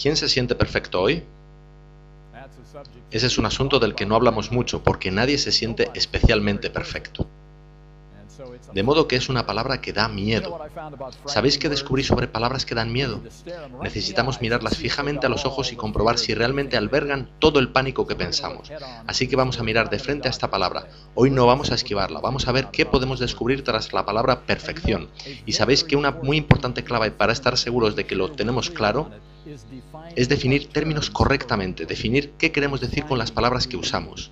¿Quién se siente perfecto hoy? Ese es un asunto del que no hablamos mucho, porque nadie se siente especialmente perfecto. De modo que es una palabra que da miedo. ¿Sabéis qué descubrí sobre palabras que dan miedo? Necesitamos mirarlas fijamente a los ojos y comprobar si realmente albergan todo el pánico que pensamos. Así que vamos a mirar de frente a esta palabra. Hoy no vamos a esquivarla, vamos a ver qué podemos descubrir tras la palabra perfección. Y sabéis que una muy importante clave para estar seguros de que lo tenemos claro es definir términos correctamente, definir qué queremos decir con las palabras que usamos.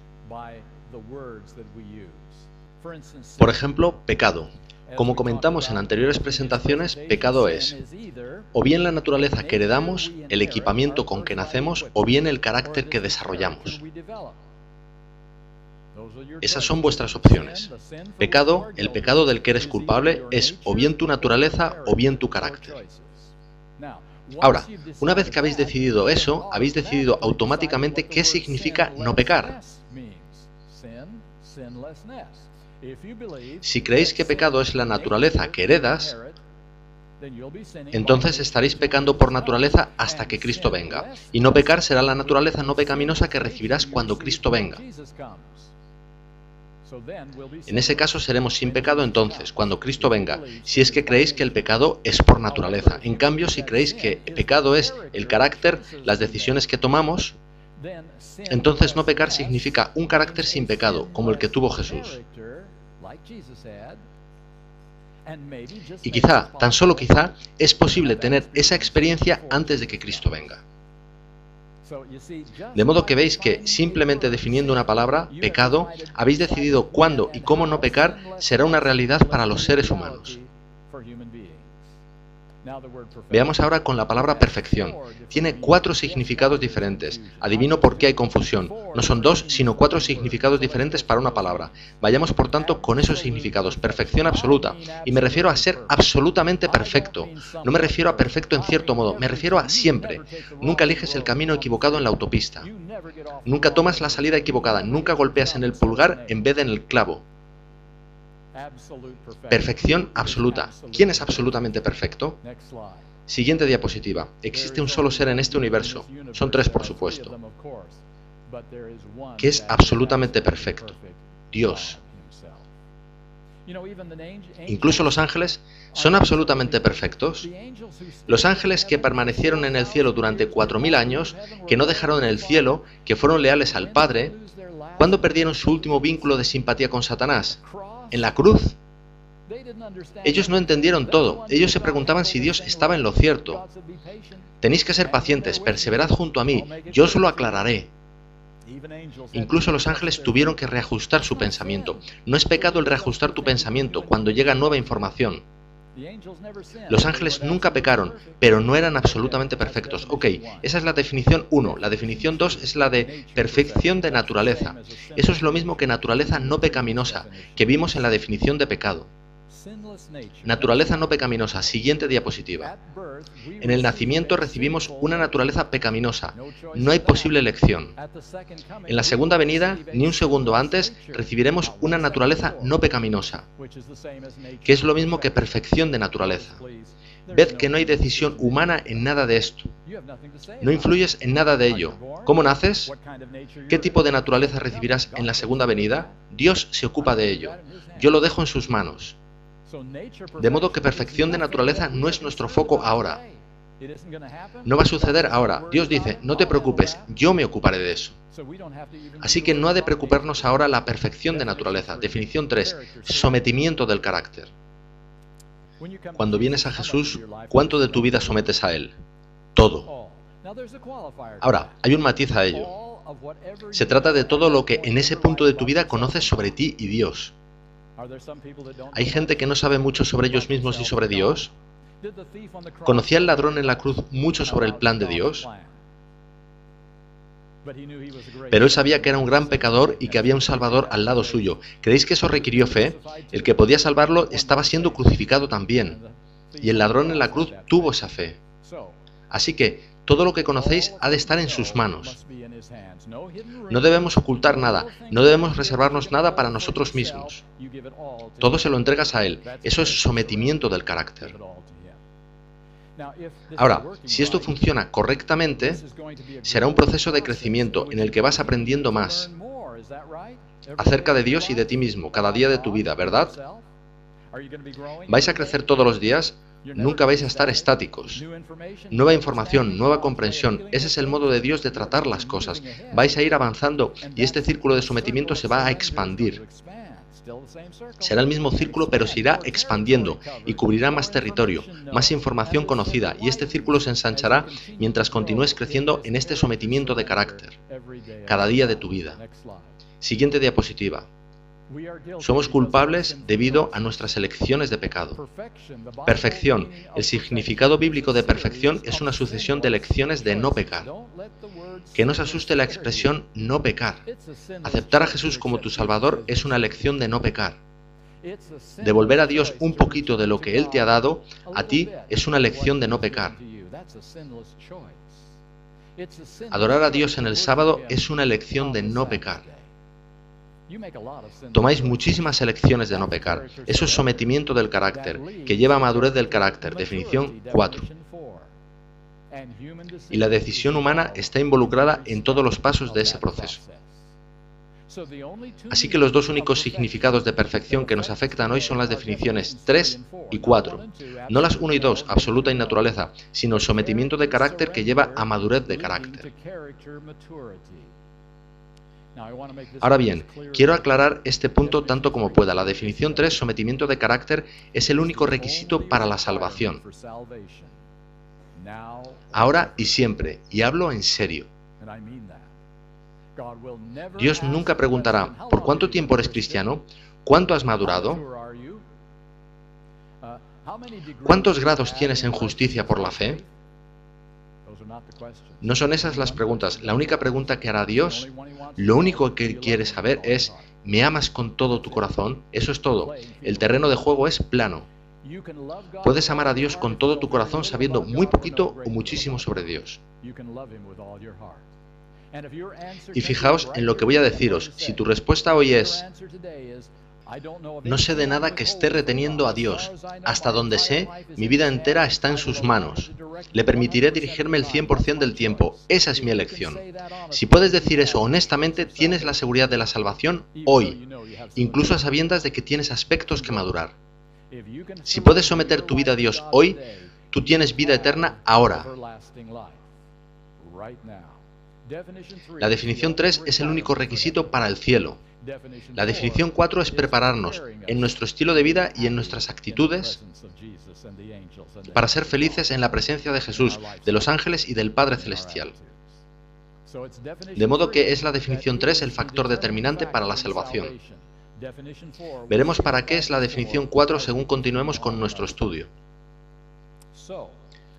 Por ejemplo, pecado. Como comentamos en anteriores presentaciones, pecado es o bien la naturaleza que heredamos, el equipamiento con que nacemos, o bien el carácter que desarrollamos. Esas son vuestras opciones. Pecado, el pecado del que eres culpable, es o bien tu naturaleza o bien tu carácter. Ahora, una vez que habéis decidido eso, habéis decidido automáticamente qué significa no pecar. Si creéis que pecado es la naturaleza que heredas, entonces estaréis pecando por naturaleza hasta que Cristo venga. Y no pecar será la naturaleza no pecaminosa que recibirás cuando Cristo venga. En ese caso seremos sin pecado entonces, cuando Cristo venga, si es que creéis que el pecado es por naturaleza. En cambio, si creéis que el pecado es el carácter, las decisiones que tomamos, entonces no pecar significa un carácter sin pecado, como el que tuvo Jesús. Y quizá, tan solo quizá, es posible tener esa experiencia antes de que Cristo venga. De modo que veis que, simplemente definiendo una palabra, pecado, habéis decidido cuándo y cómo no pecar será una realidad para los seres humanos. Veamos ahora con la palabra perfección. Tiene 4 significados diferentes. Adivino por qué hay confusión. No son 2, sino 4 significados diferentes para una palabra. Vayamos por tanto con esos significados. Perfección absoluta. Y me refiero a ser absolutamente perfecto. No me refiero a perfecto en cierto modo, me refiero a siempre. Nunca eliges el camino equivocado en la autopista. Nunca tomas la salida equivocada. Nunca golpeas en el pulgar en vez de en el clavo. Perfección absoluta. ¿Quién es absolutamente perfecto? Siguiente diapositiva. Existe un solo ser en este universo. Son 3, por supuesto. Que es absolutamente perfecto. Dios. Incluso los ángeles son absolutamente perfectos. Los ángeles que permanecieron en el cielo durante 4000 años, que no dejaron el cielo, que fueron leales al Padre, ¿cuándo perdieron su último vínculo de simpatía con Satanás? En la cruz. Ellos no entendieron todo. Ellos se preguntaban si Dios estaba en lo cierto. Tenéis que ser pacientes, perseverad junto a mí, yo os lo aclararé. Incluso los ángeles tuvieron que reajustar su pensamiento. No es pecado el reajustar tu pensamiento cuando llega nueva información. Los ángeles nunca pecaron, pero no eran absolutamente perfectos. Ok, esa es la definición 1. La definición 2 es la de perfección de naturaleza. Eso es lo mismo que naturaleza no pecaminosa, que vimos en la definición de pecado. Naturaleza no pecaminosa. Siguiente diapositiva. En el nacimiento recibimos una naturaleza pecaminosa. No hay posible elección. En la segunda venida, ni un segundo antes, recibiremos una naturaleza no pecaminosa, que es lo mismo que perfección de naturaleza. Ved que no hay decisión humana en nada de esto. No influyes en nada de ello. ¿Cómo naces? ¿Qué tipo de naturaleza recibirás en la segunda venida? Dios se ocupa de ello. Yo lo dejo en sus manos. De modo que perfección de naturaleza no es nuestro foco ahora. No va a suceder ahora. Dios dice, no te preocupes, yo me ocuparé de eso. Así que no ha de preocuparnos ahora la perfección de naturaleza. Definición 3. Sometimiento del carácter. Cuando vienes a Jesús, ¿cuánto de tu vida sometes a Él? Todo. Ahora, hay un matiz a ello. Se trata de todo lo que en ese punto de tu vida conoces sobre ti y Dios. ¿Hay gente que no sabe mucho sobre ellos mismos y sobre Dios? ¿Conocía el ladrón en la cruz mucho sobre el plan de Dios? Pero él sabía que era un gran pecador y que había un Salvador al lado suyo. ¿Creéis que eso requirió fe? El que podía salvarlo estaba siendo crucificado también. Y el ladrón en la cruz tuvo esa fe. Así que todo lo que conocéis ha de estar en sus manos. No debemos ocultar nada, no debemos reservarnos nada para nosotros mismos. Todo se lo entregas a Él. Eso es sometimiento del carácter. Ahora, si esto funciona correctamente, será un proceso de crecimiento en el que vas aprendiendo más acerca de Dios y de ti mismo cada día de tu vida, ¿verdad? ¿Vais a crecer todos los días? Nunca vais a estar estáticos. Nueva información, nueva comprensión, ese es el modo de Dios de tratar las cosas. Vais a ir avanzando y este círculo de sometimiento se va a expandir. Será el mismo círculo, pero se irá expandiendo y cubrirá más territorio, más información conocida, y este círculo se ensanchará mientras continúes creciendo en este sometimiento de carácter, cada día de tu vida. Siguiente diapositiva. Somos culpables debido a nuestras elecciones de pecado. Perfección. El significado bíblico de perfección es una sucesión de elecciones de no pecar. Que no os asuste la expresión no pecar. Aceptar a Jesús como tu Salvador es una elección de no pecar. Devolver a Dios un poquito de lo que Él te ha dado, a ti es una elección de no pecar. Adorar a Dios en el sábado es una elección de no pecar. Tomáis muchísimas elecciones de no pecar. Eso es sometimiento del carácter, que lleva a madurez del carácter. Definición 4. Y la decisión humana está involucrada en todos los pasos de ese proceso. Así que los dos únicos significados de perfección que nos afectan hoy son las definiciones 3 y 4. No las 1 y 2, absoluta y naturaleza, sino el sometimiento de carácter que lleva a madurez de carácter. Ahora bien, quiero aclarar este punto tanto como pueda. La definición 3, sometimiento de carácter, es el único requisito para la salvación. Ahora y siempre, y hablo en serio. Dios nunca preguntará, ¿por cuánto tiempo eres cristiano? ¿Cuánto has madurado? ¿Cuántos grados tienes en justicia por la fe? No son esas las preguntas. La única pregunta que hará Dios, lo único que quiere saber es, ¿me amas con todo tu corazón? Eso es todo. El terreno de juego es plano. Puedes amar a Dios con todo tu corazón sabiendo muy poquito o muchísimo sobre Dios. Y fijaos en lo que voy a deciros. Si tu respuesta hoy es, no sé de nada que esté reteniendo a Dios. Hasta donde sé, mi vida entera está en sus manos. Le permitiré dirigirme el 100% del tiempo. Esa es mi elección. Si puedes decir eso honestamente, tienes la seguridad de la salvación hoy, incluso a sabiendas de que tienes aspectos que madurar. Si puedes someter tu vida a Dios hoy, tú tienes vida eterna ahora. La definición 3 es el único requisito para el cielo. La definición 4 es prepararnos en nuestro estilo de vida y en nuestras actitudes para ser felices en la presencia de Jesús, de los ángeles y del Padre Celestial. De modo que es la definición 3 el factor determinante para la salvación. Veremos para qué es la definición 4 según continuemos con nuestro estudio.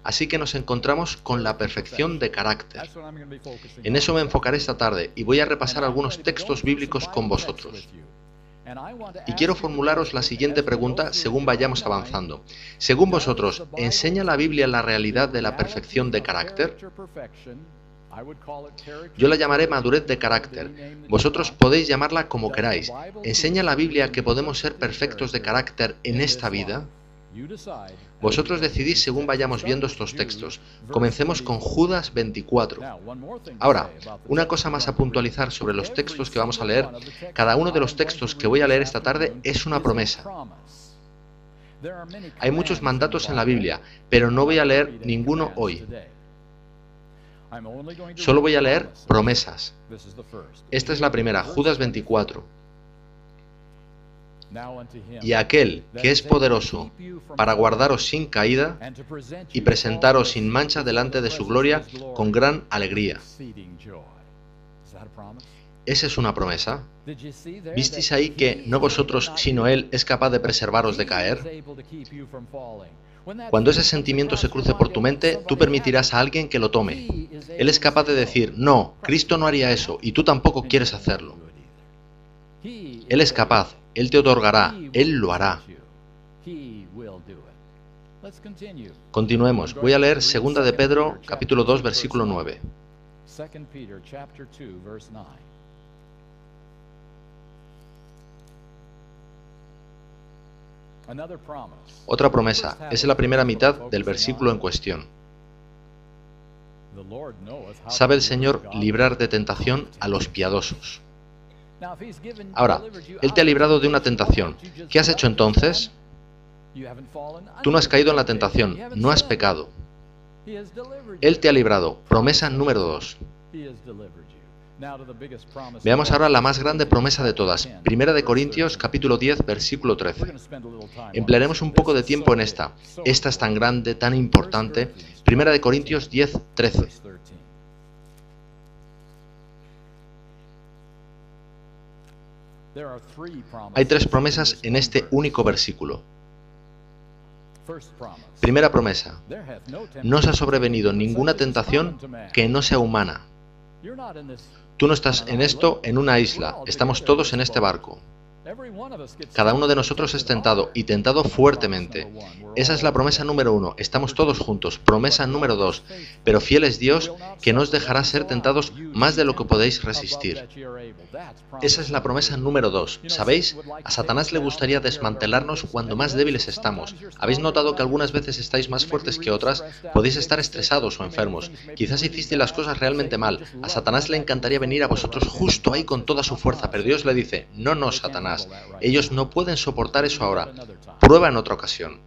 Así que nos encontramos con la perfección de carácter. En eso me enfocaré esta tarde y voy a repasar algunos textos bíblicos con vosotros. Y quiero formularos la siguiente pregunta según vayamos avanzando. Según vosotros, ¿enseña la Biblia la realidad de la perfección de carácter? Yo la llamaré madurez de carácter. Vosotros podéis llamarla como queráis. ¿Enseña la Biblia que podemos ser perfectos de carácter en esta vida? Vosotros decidís según vayamos viendo estos textos. Comencemos con Judas 24. Ahora, una cosa más a puntualizar sobre los textos que vamos a leer. Cada uno de los textos que voy a leer esta tarde es una promesa. Hay muchos mandatos en la Biblia, pero no voy a leer ninguno hoy. Solo voy a leer promesas. Esta es la primera, Judas 24. Y aquel que es poderoso para guardaros sin caída y presentaros sin mancha delante de su gloria con gran alegría. ¿Esa es una promesa? ¿Visteis ahí que no vosotros, sino Él, es capaz de preservaros de caer? Cuando ese sentimiento se cruce por tu mente, tú permitirás a alguien que lo tome. Él es capaz de decir, no, Cristo no haría eso, y tú tampoco quieres hacerlo. Él es capaz, Él te otorgará, Él lo hará. Continuemos. Voy a leer 2 de Pedro, capítulo 2, versículo 9. Otra promesa es la primera mitad del versículo en cuestión. Sabe el Señor librar de tentación a los piadosos. Ahora, Él te ha librado de una tentación. ¿Qué has hecho entonces? Tú no has caído en la tentación, no has pecado. Él te ha librado. Promesa número 2. Veamos ahora la más grande promesa de todas. Primera de Corintios, capítulo 10, versículo 13. Emplearemos un poco de tiempo en esta. Esta es tan grande, tan importante. Primera de Corintios 10, 13. Hay 3 promesas en este único versículo. Primera promesa. No os ha sobrevenido ninguna tentación que no sea humana. Tú no estás en esto en una isla, estamos todos en este barco. Cada uno de nosotros es tentado, y tentado fuertemente. Esa es la promesa número 1, estamos todos juntos. Promesa número 2, pero fiel es Dios, que no os dejará ser tentados más de lo que podéis resistir. Esa es la promesa número 2. ¿Sabéis? A Satanás le gustaría desmantelarnos cuando más débiles estamos. ¿Habéis notado que algunas veces estáis más fuertes que otras? Podéis estar estresados o enfermos. Quizás hicisteis las cosas realmente mal. A Satanás le encantaría venir a vosotros justo ahí con toda su fuerza, pero Dios le dice, no, Satanás. Ellos no pueden soportar eso ahora. Prueba en otra ocasión.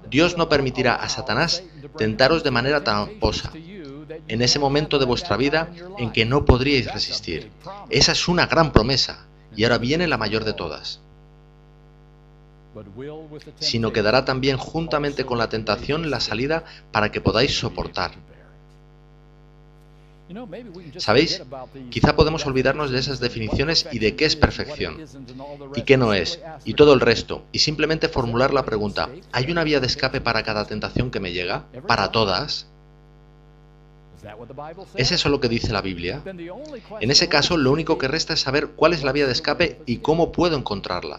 Dios no permitirá a Satanás tentaros de manera tramposa, en ese momento de vuestra vida en que no podríais resistir. Esa es una gran promesa, y ahora viene la mayor de todas. Sino que dará también juntamente con la tentación la salida para que podáis soportar. ¿Sabéis? Quizá podemos olvidarnos de esas definiciones y de qué es perfección, y qué no es, y todo el resto, y simplemente formular la pregunta, ¿hay una vía de escape para cada tentación que me llega? ¿Para todas? ¿Es eso lo que dice la Biblia? En ese caso, lo único que resta es saber cuál es la vía de escape y cómo puedo encontrarla.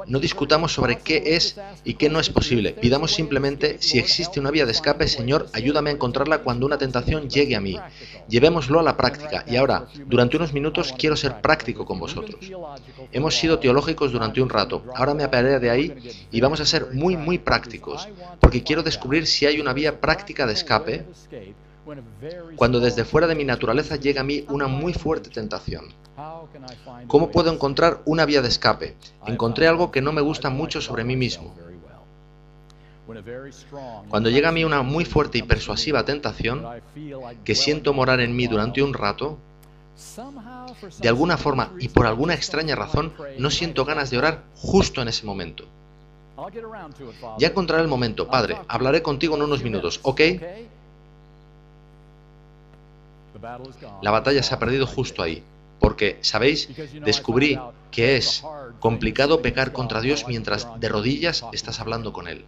No discutamos sobre qué es y qué no es posible. Pidamos simplemente, si existe una vía de escape, Señor, ayúdame a encontrarla cuando una tentación llegue a mí. Llevémoslo a la práctica. Y ahora, durante unos minutos, quiero ser práctico con vosotros. Hemos sido teológicos durante un rato. Ahora me apearé de ahí y vamos a ser muy prácticos, porque quiero descubrir si hay una vía práctica de escape cuando desde fuera de mi naturaleza llega a mí una muy fuerte tentación. ¿Cómo puedo encontrar una vía de escape? Encontré algo que no me gusta mucho sobre mí mismo. Cuando llega a mí una muy fuerte y persuasiva tentación, que siento morar en mí durante un rato, de alguna forma y por alguna extraña razón, no siento ganas de orar justo en ese momento. Ya encontraré el momento, Padre, hablaré contigo en unos minutos, ¿ok? La batalla se ha perdido justo ahí, porque, ¿sabéis? Descubrí que es complicado pecar contra Dios mientras de rodillas estás hablando con Él.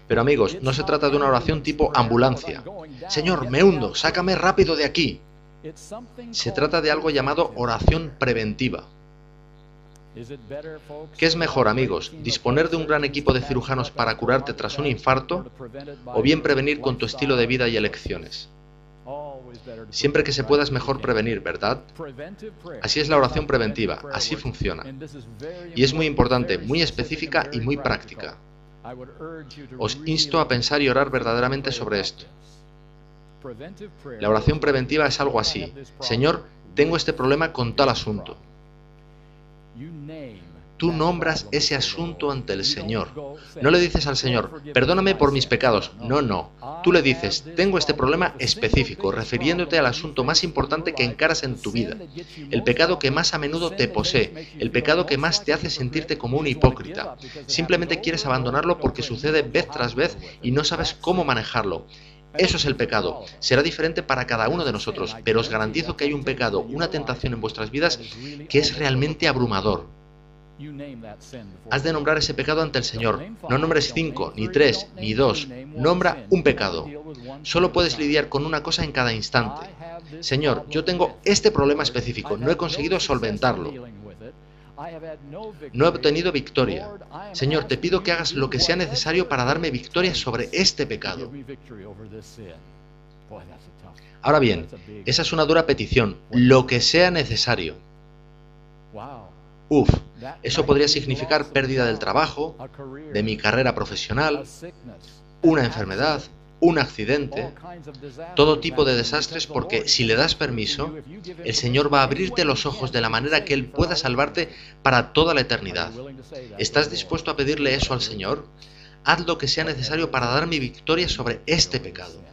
Pero amigos, no se trata de una oración tipo ambulancia. Señor, me hundo, sácame rápido de aquí. Se trata de algo llamado oración preventiva. ¿Qué es mejor, amigos? ¿Disponer de un gran equipo de cirujanos para curarte tras un infarto? ¿O bien prevenir con tu estilo de vida y elecciones? Siempre que se pueda es mejor prevenir, ¿verdad? Así es la oración preventiva, así funciona. Y es muy importante, muy específica y muy práctica. Os insto a pensar y orar verdaderamente sobre esto. La oración preventiva es algo así. Señor, tengo este problema con tal asunto. Tú nombras ese asunto ante el Señor. No le dices al Señor, perdóname por mis pecados. No. Tú le dices, tengo este problema específico, refiriéndote al asunto más importante que encaras en tu vida. El pecado que más a menudo te posee, el pecado que más te hace sentirte como un hipócrita. Simplemente quieres abandonarlo porque sucede vez tras vez y no sabes cómo manejarlo. Eso es el pecado. Será diferente para cada uno de nosotros, pero os garantizo que hay un pecado, una tentación en vuestras vidas que es realmente abrumador. Has de nombrar ese pecado ante el Señor. No nombres 5, ni 3, ni 2. Nombra un pecado. Solo puedes lidiar con una cosa en cada instante. Señor, yo tengo este problema específico. No he conseguido solventarlo. No he obtenido victoria. Señor, te pido que hagas lo que sea necesario para darme victoria sobre este pecado. Ahora bien, esa es una dura petición, lo que sea necesario. Uf, eso podría significar pérdida del trabajo, de mi carrera profesional, una enfermedad, un accidente, todo tipo de desastres, porque si le das permiso, el Señor va a abrirte los ojos de la manera que Él pueda salvarte para toda la eternidad. ¿Estás dispuesto a pedirle eso al Señor? Haz lo que sea necesario para dar mi victoria sobre este pecado.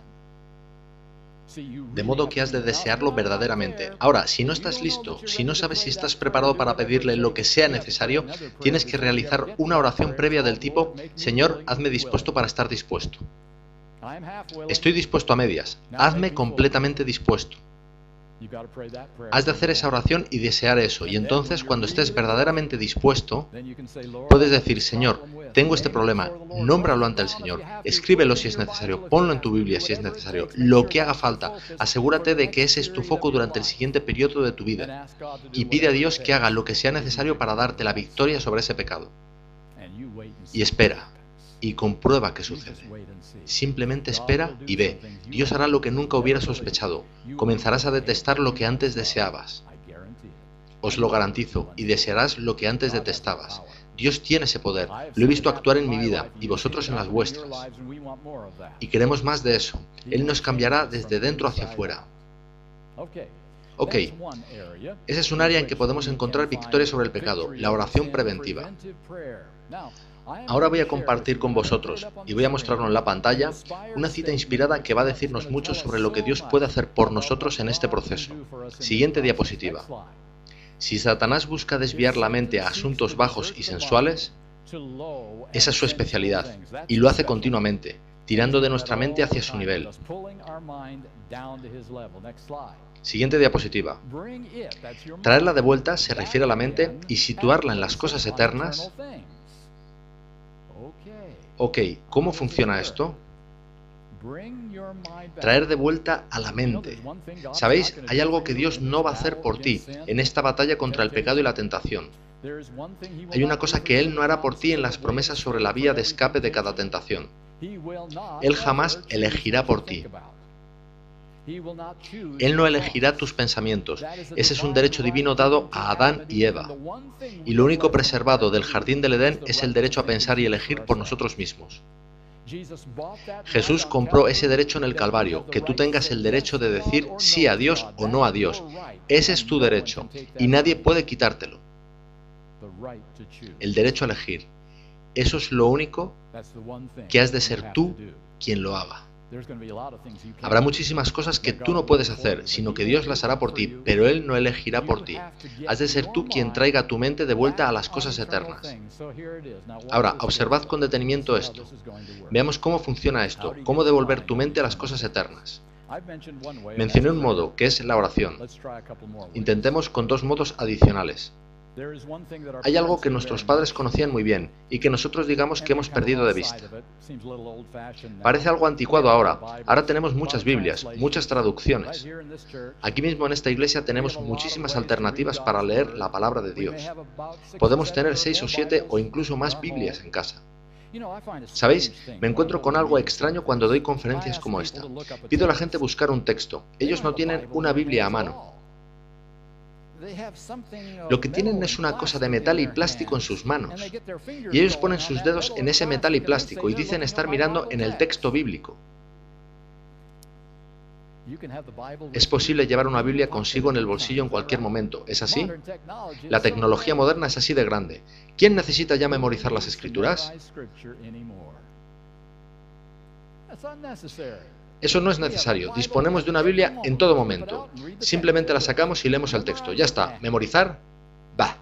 De modo que has de desearlo verdaderamente. Ahora, si no estás listo, si no sabes si estás preparado para pedirle lo que sea necesario, tienes que realizar una oración previa del tipo: Señor, hazme dispuesto para estar dispuesto. Estoy dispuesto a medias, hazme completamente dispuesto. Has de hacer esa oración y desear eso, y entonces cuando estés verdaderamente dispuesto, puedes decir: Señor, tengo este problema, nómbralo ante el Señor, escríbelo si es necesario, ponlo en tu Biblia si es necesario, lo que haga falta, asegúrate de que ese es tu foco durante el siguiente periodo de tu vida, y pide a Dios que haga lo que sea necesario para darte la victoria sobre ese pecado. Y espera, y comprueba qué sucede. Simplemente espera y ve. Dios hará lo que nunca hubieras sospechado. Comenzarás a detestar lo que antes deseabas. Os lo garantizo, y desearás lo que antes detestabas. Dios tiene ese poder. Lo he visto actuar en mi vida, y vosotros en las vuestras. Y queremos más de eso. Él nos cambiará desde dentro hacia afuera. Ok, ese es un área en que podemos encontrar victoria sobre el pecado, la oración preventiva. Ahora voy a compartir con vosotros, y voy a mostrarnos en la pantalla, una cita inspirada que va a decirnos mucho sobre lo que Dios puede hacer por nosotros en este proceso. Siguiente diapositiva. Si Satanás busca desviar la mente a asuntos bajos y sensuales, esa es su especialidad, y lo hace continuamente, tirando de nuestra mente hacia su nivel. Siguiente diapositiva. Traerla de vuelta se refiere a la mente y situarla en las cosas eternas. Ok, ¿cómo funciona esto? Traer de vuelta a la mente. ¿Sabéis? Hay algo que Dios no va a hacer por ti en esta batalla contra el pecado y la tentación. Hay una cosa que Él no hará por ti en las promesas sobre la vía de escape de cada tentación. Él jamás elegirá por ti. Él no elegirá tus pensamientos. Ese es un derecho divino dado a Adán y Eva. Y lo único preservado del jardín del Edén es el derecho a pensar y elegir por nosotros mismos. Jesús compró ese derecho en el Calvario, que tú tengas el derecho de decir sí a Dios o no a Dios. Ese es tu derecho, y nadie puede quitártelo. El derecho a elegir. Eso es lo único que has de ser tú quien lo haga. Habrá muchísimas cosas que tú no puedes hacer, sino que Dios las hará por ti, pero Él no elegirá por ti. Has de ser tú quien traiga tu mente de vuelta a las cosas eternas. Ahora, observad con detenimiento esto. Veamos cómo funciona esto, cómo devolver tu mente a las cosas eternas. Mencioné un modo, que es la oración. Intentemos con dos modos adicionales. Hay algo que nuestros padres conocían muy bien y que nosotros digamos que hemos perdido de vista. Parece algo anticuado ahora. Ahora tenemos muchas Biblias, muchas traducciones. Aquí mismo en esta iglesia tenemos muchísimas alternativas para leer la palabra de Dios. Podemos tener 6 o 7 o incluso más Biblias en casa. ¿Sabéis? Me encuentro con algo extraño cuando doy conferencias como esta. Pido a la gente buscar un texto. Ellos no tienen una Biblia a mano. Lo que tienen es una cosa de metal y plástico en sus manos. Y ellos ponen sus dedos en ese metal y plástico y dicen estar mirando en el texto bíblico. Es posible llevar una Biblia consigo en el bolsillo en cualquier momento, ¿es así? La tecnología moderna es así de grande. ¿Quién necesita ya memorizar las Escrituras? Eso no es necesario. Disponemos de una Biblia en todo momento. Simplemente la sacamos y leemos el texto. Ya está. ¿Memorizar? Va.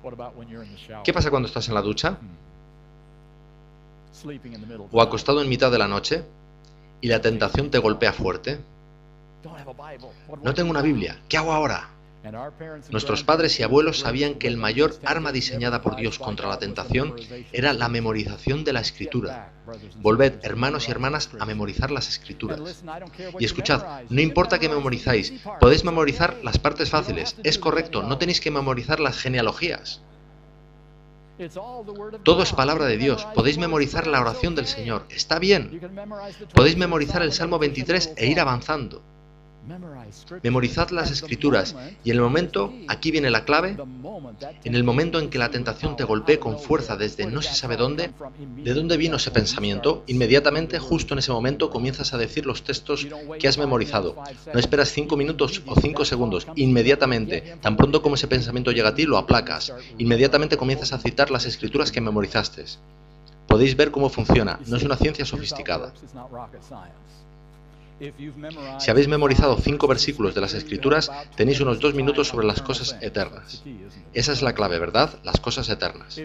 ¿Qué pasa cuando estás en la ducha? ¿O acostado en mitad de la noche? ¿Y la tentación te golpea fuerte? No tengo una Biblia. ¿Qué hago ahora? Nuestros padres y abuelos sabían que el mayor arma diseñada por Dios contra la tentación era la memorización de la Escritura. Volved, hermanos y hermanas, a memorizar las Escrituras. Y escuchad, no importa que memorizáis, podéis memorizar las partes fáciles. Es correcto, no tenéis que memorizar las genealogías. Todo es palabra de Dios. Podéis memorizar la oración del Señor. Está bien. Podéis memorizar el Salmo 23 e ir avanzando. Memorizad las Escrituras y en el momento, aquí viene la clave, en el momento en que la tentación te golpee con fuerza desde no se sabe dónde, ¿de dónde vino ese pensamiento? Inmediatamente, justo en ese momento, comienzas a decir los textos que has memorizado. No esperas 5 minutos o 5 segundos, inmediatamente, tan pronto como ese pensamiento llega a ti, lo aplacas. Inmediatamente comienzas a citar las Escrituras que memorizaste. Podéis ver cómo funciona, no es una ciencia sofisticada. Si habéis memorizado 5 versículos de las Escrituras, tenéis unos 2 minutos sobre las cosas eternas. Esa es la clave, ¿verdad? Las cosas eternas.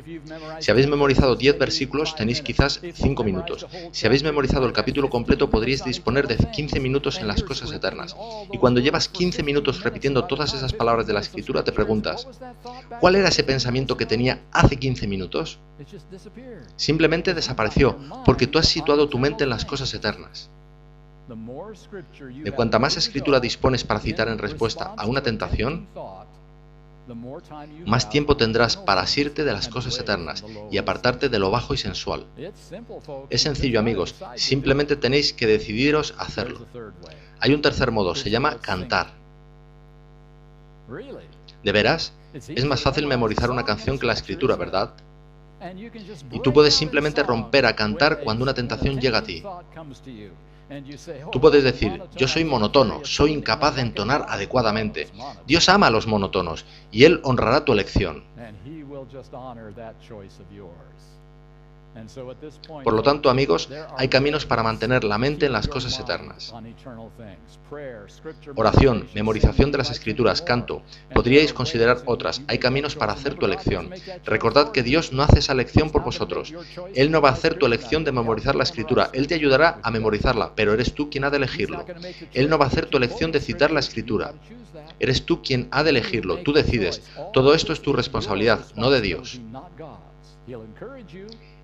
Si habéis memorizado 10 versículos, tenéis quizás 5 minutos. Si habéis memorizado el capítulo completo, podríais disponer de 15 minutos en las cosas eternas. Y cuando llevas 15 minutos repitiendo todas esas palabras de la Escritura, te preguntas, ¿cuál era ese pensamiento que tenía hace 15 minutos? Simplemente desapareció, porque tú has situado tu mente en las cosas eternas. De cuanta más escritura dispones para citar en respuesta a una tentación, más tiempo tendrás para asirte de las cosas eternas y apartarte de lo bajo y sensual. Es sencillo, amigos, simplemente tenéis que decidiros a hacerlo. Hay un tercer modo, se llama cantar. ¿De veras? Es más fácil memorizar una canción que la escritura, ¿verdad? Y tú puedes simplemente romper a cantar cuando una tentación llega a ti. Tú puedes decir, yo soy monotono, soy incapaz de entonar adecuadamente. Dios ama a los monotonos y Él honrará tu elección. Por lo tanto, amigos, hay caminos para mantener la mente en las cosas eternas. Oración, memorización de las Escrituras, canto. Podríais considerar otras. Hay caminos para hacer tu elección. Recordad que Dios no hace esa elección por vosotros. Él no va a hacer tu elección de memorizar la Escritura. Él te ayudará a memorizarla, pero eres tú quien ha de elegirlo. Él no va a hacer tu elección de citar la Escritura. Eres tú quien ha de elegirlo. Tú decides. Todo esto es tu responsabilidad, no de Dios.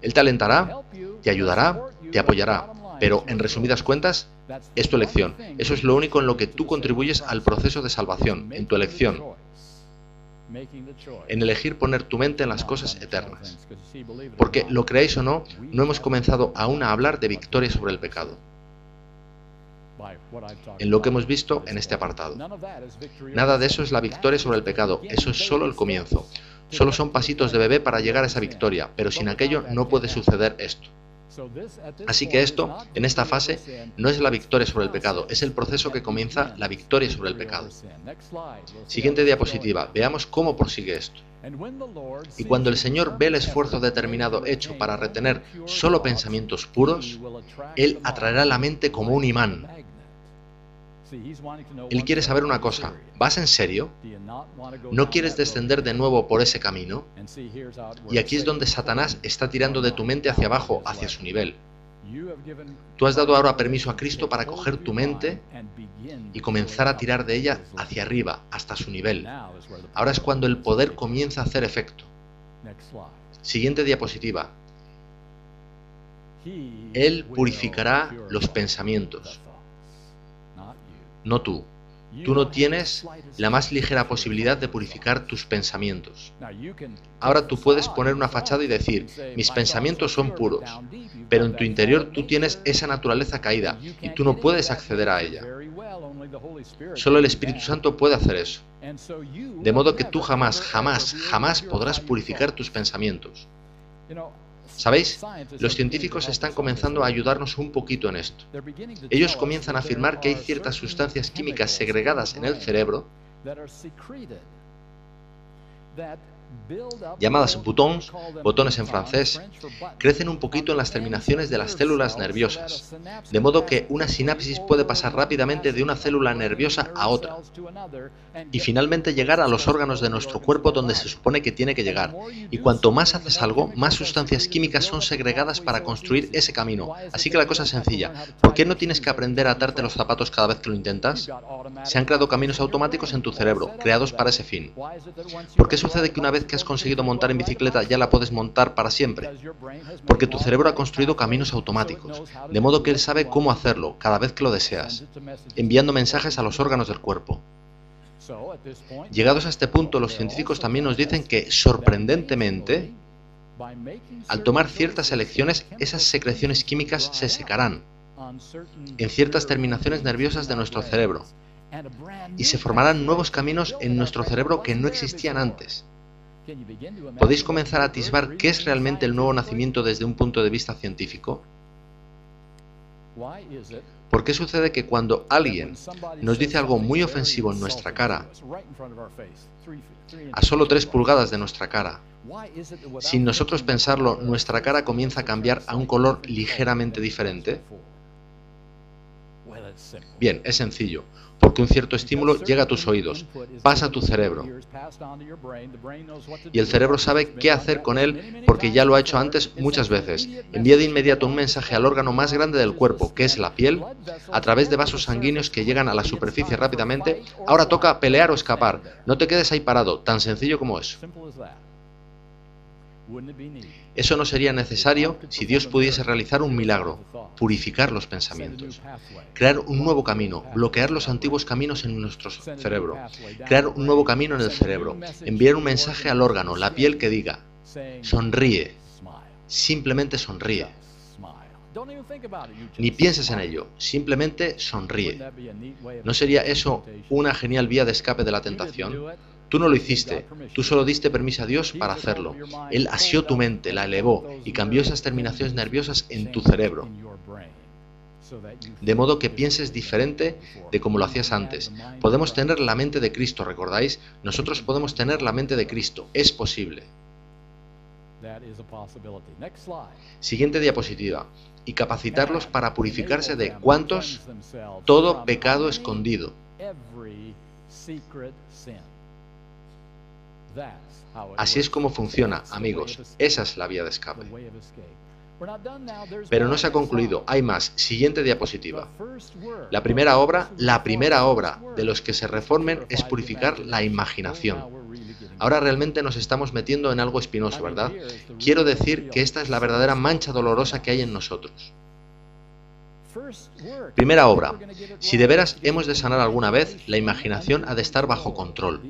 Él te alentará, te ayudará, te apoyará, pero en resumidas cuentas, es tu elección. Eso es lo único en lo que tú contribuyes al proceso de salvación, en tu elección, en elegir poner tu mente en las cosas eternas. Porque, lo creáis o no, no hemos comenzado aún a hablar de victoria sobre el pecado, en lo que hemos visto en este apartado. Nada de eso es la victoria sobre el pecado, eso es solo el comienzo. Solo son pasitos de bebé para llegar a esa victoria, pero sin aquello no puede suceder esto. Así que esto, en esta fase, no es la victoria sobre el pecado, es el proceso que comienza la victoria sobre el pecado. Siguiente diapositiva, veamos cómo prosigue esto. Y cuando el Señor ve el esfuerzo determinado hecho para retener solo pensamientos puros, Él atraerá la mente como un imán. Él quiere saber una cosa, ¿vas en serio? ¿No quieres descender de nuevo por ese camino? Y aquí es donde Satanás está tirando de tu mente hacia abajo, hacia su nivel. Tú has dado ahora permiso a Cristo para coger tu mente y comenzar a tirar de ella hacia arriba, hasta su nivel. Ahora es cuando el poder comienza a hacer efecto. Siguiente diapositiva. Él purificará los pensamientos. No tú. Tú no tienes la más ligera posibilidad de purificar tus pensamientos. Ahora tú puedes poner una fachada y decir, mis pensamientos son puros, pero en tu interior tú tienes esa naturaleza caída y tú no puedes acceder a ella. Solo el Espíritu Santo puede hacer eso. De modo que tú jamás, jamás, jamás podrás purificar tus pensamientos. ¿Sabéis? Los científicos están comenzando a ayudarnos un poquito en esto. Ellos comienzan a afirmar que hay ciertas sustancias químicas segregadas en el cerebro, llamadas botones en francés, crecen un poquito en las terminaciones de las células nerviosas, de modo que una sinapsis puede pasar rápidamente de una célula nerviosa a otra y finalmente llegar a los órganos de nuestro cuerpo donde se supone que tiene que llegar. Y cuanto más haces algo, más sustancias químicas son segregadas para construir ese camino. Así que la cosa es sencilla. ¿Por qué no tienes que aprender a atarte los zapatos cada vez que lo intentas? Se han creado caminos automáticos en tu cerebro, creados para ese fin. ¿Por qué sucede que una vez que has conseguido montar en bicicleta ya la puedes montar para siempre? Porque tu cerebro ha construido caminos automáticos, de modo que él sabe cómo hacerlo cada vez que lo deseas, enviando mensajes a los órganos del cuerpo. Llegados a este punto, los científicos también nos dicen que, sorprendentemente, al tomar ciertas elecciones, esas secreciones químicas se secarán en ciertas terminaciones nerviosas de nuestro cerebro, y se formarán nuevos caminos en nuestro cerebro que no existían antes. ¿Podéis comenzar a atisbar qué es realmente el nuevo nacimiento desde un punto de vista científico? ¿Por qué sucede que cuando alguien nos dice algo muy ofensivo en nuestra cara, a solo 3 pulgadas de nuestra cara, sin nosotros pensarlo, nuestra cara comienza a cambiar a un color ligeramente diferente? Bien, es sencillo, porque un cierto estímulo llega a tus oídos, pasa a tu cerebro, y el cerebro sabe qué hacer con él porque ya lo ha hecho antes muchas veces. Envía de inmediato un mensaje al órgano más grande del cuerpo, que es la piel, a través de vasos sanguíneos que llegan a la superficie rápidamente. Ahora toca pelear o escapar, no te quedes ahí parado, tan sencillo como eso. Eso no sería necesario si Dios pudiese realizar un milagro, purificar los pensamientos, crear un nuevo camino, bloquear los antiguos caminos en nuestro cerebro, crear un nuevo camino en el cerebro, enviar un mensaje al órgano, la piel que diga, sonríe, simplemente sonríe. Ni pienses en ello, simplemente sonríe. ¿No sería eso una genial vía de escape de la tentación? Tú no lo hiciste, tú solo diste permiso a Dios para hacerlo. Él asió tu mente, la elevó y cambió esas terminaciones nerviosas en tu cerebro. De modo que pienses diferente de como lo hacías antes. Podemos tener la mente de Cristo, ¿recordáis? Nosotros podemos tener la mente de Cristo, es posible. Siguiente diapositiva. Y capacitarlos para purificarse de ¿cuántos? Todo pecado escondido. Así es como funciona, amigos. Esa es la vía de escape. Pero no se ha concluido, hay más. Siguiente diapositiva. La primera obra de los que se reformen es purificar la imaginación. Ahora realmente nos estamos metiendo en algo espinoso, ¿verdad? Quiero decir que esta es la verdadera mancha dolorosa que hay en nosotros. Primera obra. Si de veras hemos de sanar alguna vez, la imaginación ha de estar bajo control.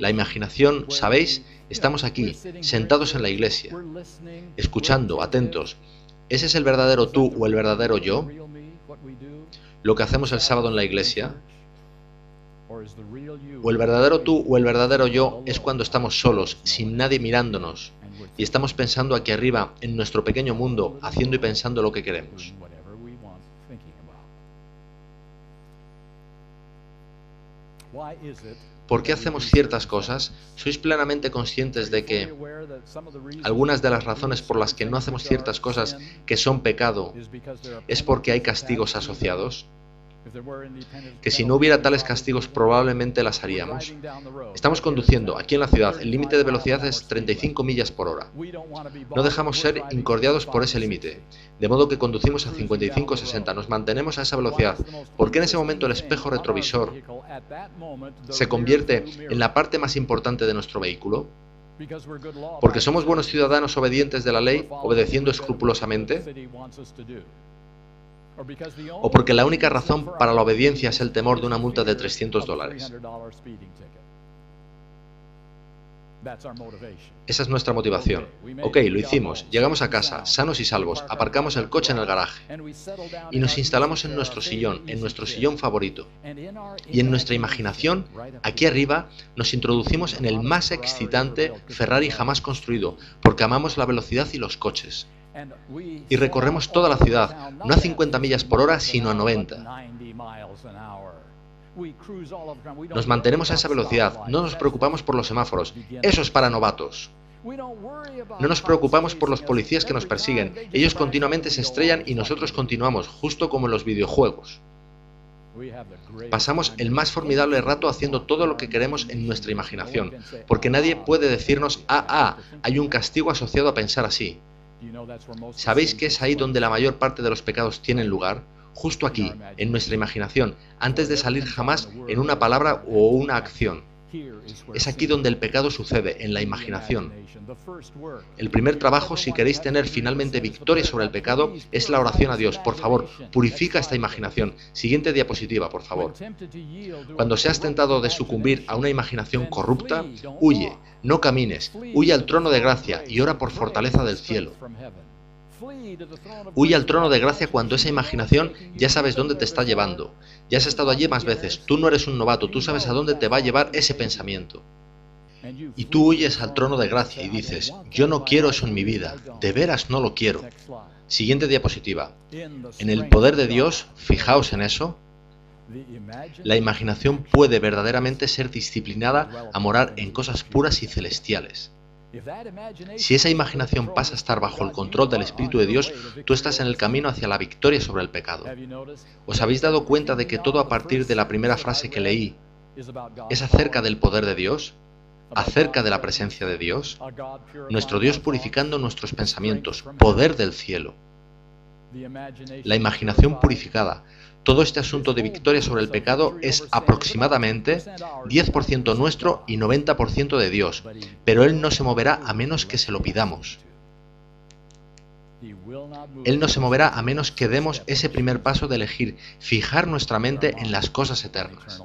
La imaginación, ¿sabéis? Estamos aquí, sentados en la iglesia, escuchando, atentos. ¿Ese es el verdadero tú o el verdadero yo? ¿Lo que hacemos el sábado en la iglesia? ¿O el verdadero tú o el verdadero yo es cuando estamos solos, sin nadie mirándonos, y estamos pensando aquí arriba, en nuestro pequeño mundo, haciendo y pensando lo que queremos? ¿Por qué hacemos ciertas cosas? ¿Sois plenamente conscientes de que algunas de las razones por las que no hacemos ciertas cosas que son pecado es porque hay castigos asociados? Que si no hubiera tales castigos probablemente las haríamos. Estamos conduciendo aquí en la ciudad, el límite de velocidad es 35 millas por hora. No dejamos ser incordiados por ese límite, de modo que conducimos a 55-60, nos mantenemos a esa velocidad. ¿Por qué en ese momento el espejo retrovisor se convierte en la parte más importante de nuestro vehículo? ¿Porque somos buenos ciudadanos obedientes de la ley, obedeciendo escrupulosamente? ¿O porque la única razón para la obediencia es el temor de una multa de $300? Esa es nuestra motivación. Ok, lo hicimos, llegamos a casa, sanos y salvos, aparcamos el coche en el garaje y nos instalamos en nuestro sillón favorito. Y en nuestra imaginación, aquí arriba, nos introducimos en el más excitante Ferrari jamás construido, porque amamos la velocidad y los coches. Y recorremos toda la ciudad, no a 50 millas por hora, sino a 90. Nos mantenemos a esa velocidad, no nos preocupamos por los semáforos, eso es para novatos. No nos preocupamos por los policías que nos persiguen, ellos continuamente se estrellan y nosotros continuamos, justo como en los videojuegos. Pasamos el más formidable rato haciendo todo lo que queremos en nuestra imaginación, porque nadie puede decirnos, hay un castigo asociado a pensar así. ¿Sabéis que es ahí donde la mayor parte de los pecados tienen lugar? Justo aquí, en nuestra imaginación, antes de salir jamás en una palabra o una acción. Es aquí donde el pecado sucede, en la imaginación. El primer trabajo, si queréis tener finalmente victoria sobre el pecado, es la oración a Dios. Por favor, purifica esta imaginación. Siguiente diapositiva, por favor. Cuando seas tentado de sucumbir a una imaginación corrupta, huye, no camines, huye al trono de gracia y ora por fortaleza del cielo. Huye al trono de gracia cuando esa imaginación ya sabes dónde te está llevando. Ya has estado allí más veces, tú no eres un novato, tú sabes a dónde te va a llevar ese pensamiento. Y tú huyes al trono de gracia y dices, yo no quiero eso en mi vida, de veras no lo quiero. Siguiente diapositiva. En el poder de Dios, fijaos en eso, la imaginación puede verdaderamente ser disciplinada a morar en cosas puras y celestiales. Si esa imaginación pasa a estar bajo el control del Espíritu de Dios, tú estás en el camino hacia la victoria sobre el pecado. ¿Os habéis dado cuenta de que todo a partir de la primera frase que leí es acerca del poder de Dios? ¿Acerca de la presencia de Dios? Nuestro Dios purificando nuestros pensamientos, poder del cielo. La imaginación purificada. Todo este asunto de victoria sobre el pecado es aproximadamente 10% nuestro y 90% de Dios, pero Él no se moverá a menos que se lo pidamos. Él no se moverá a menos que demos ese primer paso de elegir fijar nuestra mente en las cosas eternas.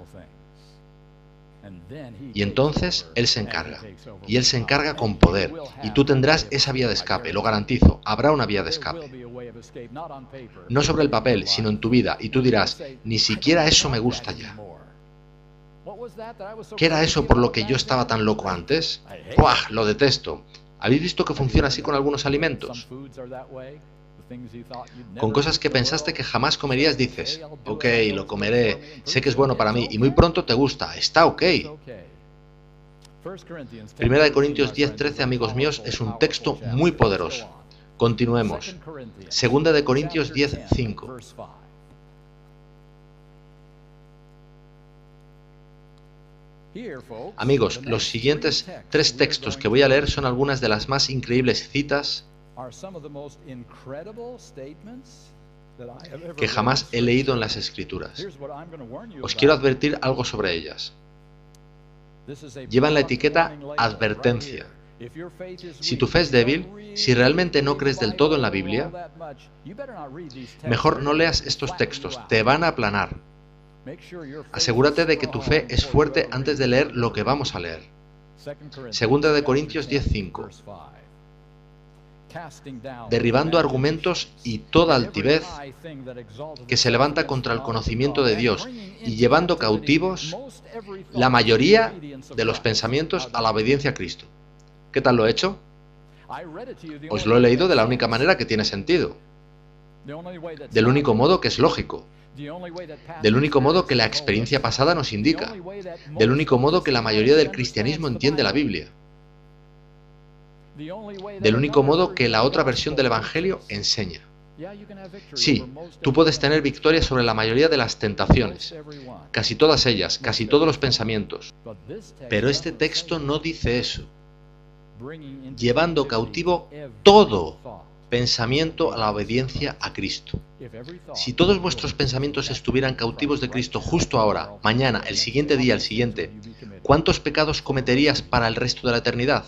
Y entonces Él se encarga. Y Él se encarga con poder. Y tú tendrás esa vía de escape, lo garantizo. Habrá una vía de escape. No sobre el papel, sino en tu vida. Y tú dirás, ni siquiera eso me gusta ya. ¿Qué era eso por lo que yo estaba tan loco antes? ¡Buah! Lo detesto. ¿Habéis visto que funciona así con algunos alimentos? Con cosas que pensaste que jamás comerías dices, ok, lo comeré, sé que es bueno para mí, y muy pronto te gusta, está ok. Primera de Corintios 10:13, amigos míos, es un texto muy poderoso. Continuemos. Segunda de Corintios 10:5. Amigos, los siguientes 3 textos que voy a leer son algunas de las más increíbles citas que jamás he leído en las Escrituras. Os quiero advertir algo sobre ellas. Llevan la etiqueta advertencia. Si tu fe es débil, si realmente no crees del todo en la Biblia, mejor no leas estos textos, te van a aplanar. Asegúrate de que tu fe es fuerte antes de leer lo que vamos a leer. Segunda de Corintios 10:5. Derribando argumentos y toda altivez que se levanta contra el conocimiento de Dios y llevando cautivos la mayoría de los pensamientos a la obediencia a Cristo. ¿Qué tal lo he hecho? Os lo he leído de la única manera que tiene sentido, del único modo que es lógico, del único modo que la experiencia pasada nos indica, del único modo que la mayoría del cristianismo entiende la Biblia, del único modo que la otra versión del Evangelio enseña. Sí, tú puedes tener victoria sobre la mayoría de las tentaciones, casi todas ellas, casi todos los pensamientos, pero este texto no dice eso. Llevando cautivo todo pensamiento a la obediencia a Cristo. Si todos vuestros pensamientos estuvieran cautivos de Cristo justo ahora, mañana, el siguiente día, el siguiente, ¿cuántos pecados cometerías para el resto de la eternidad?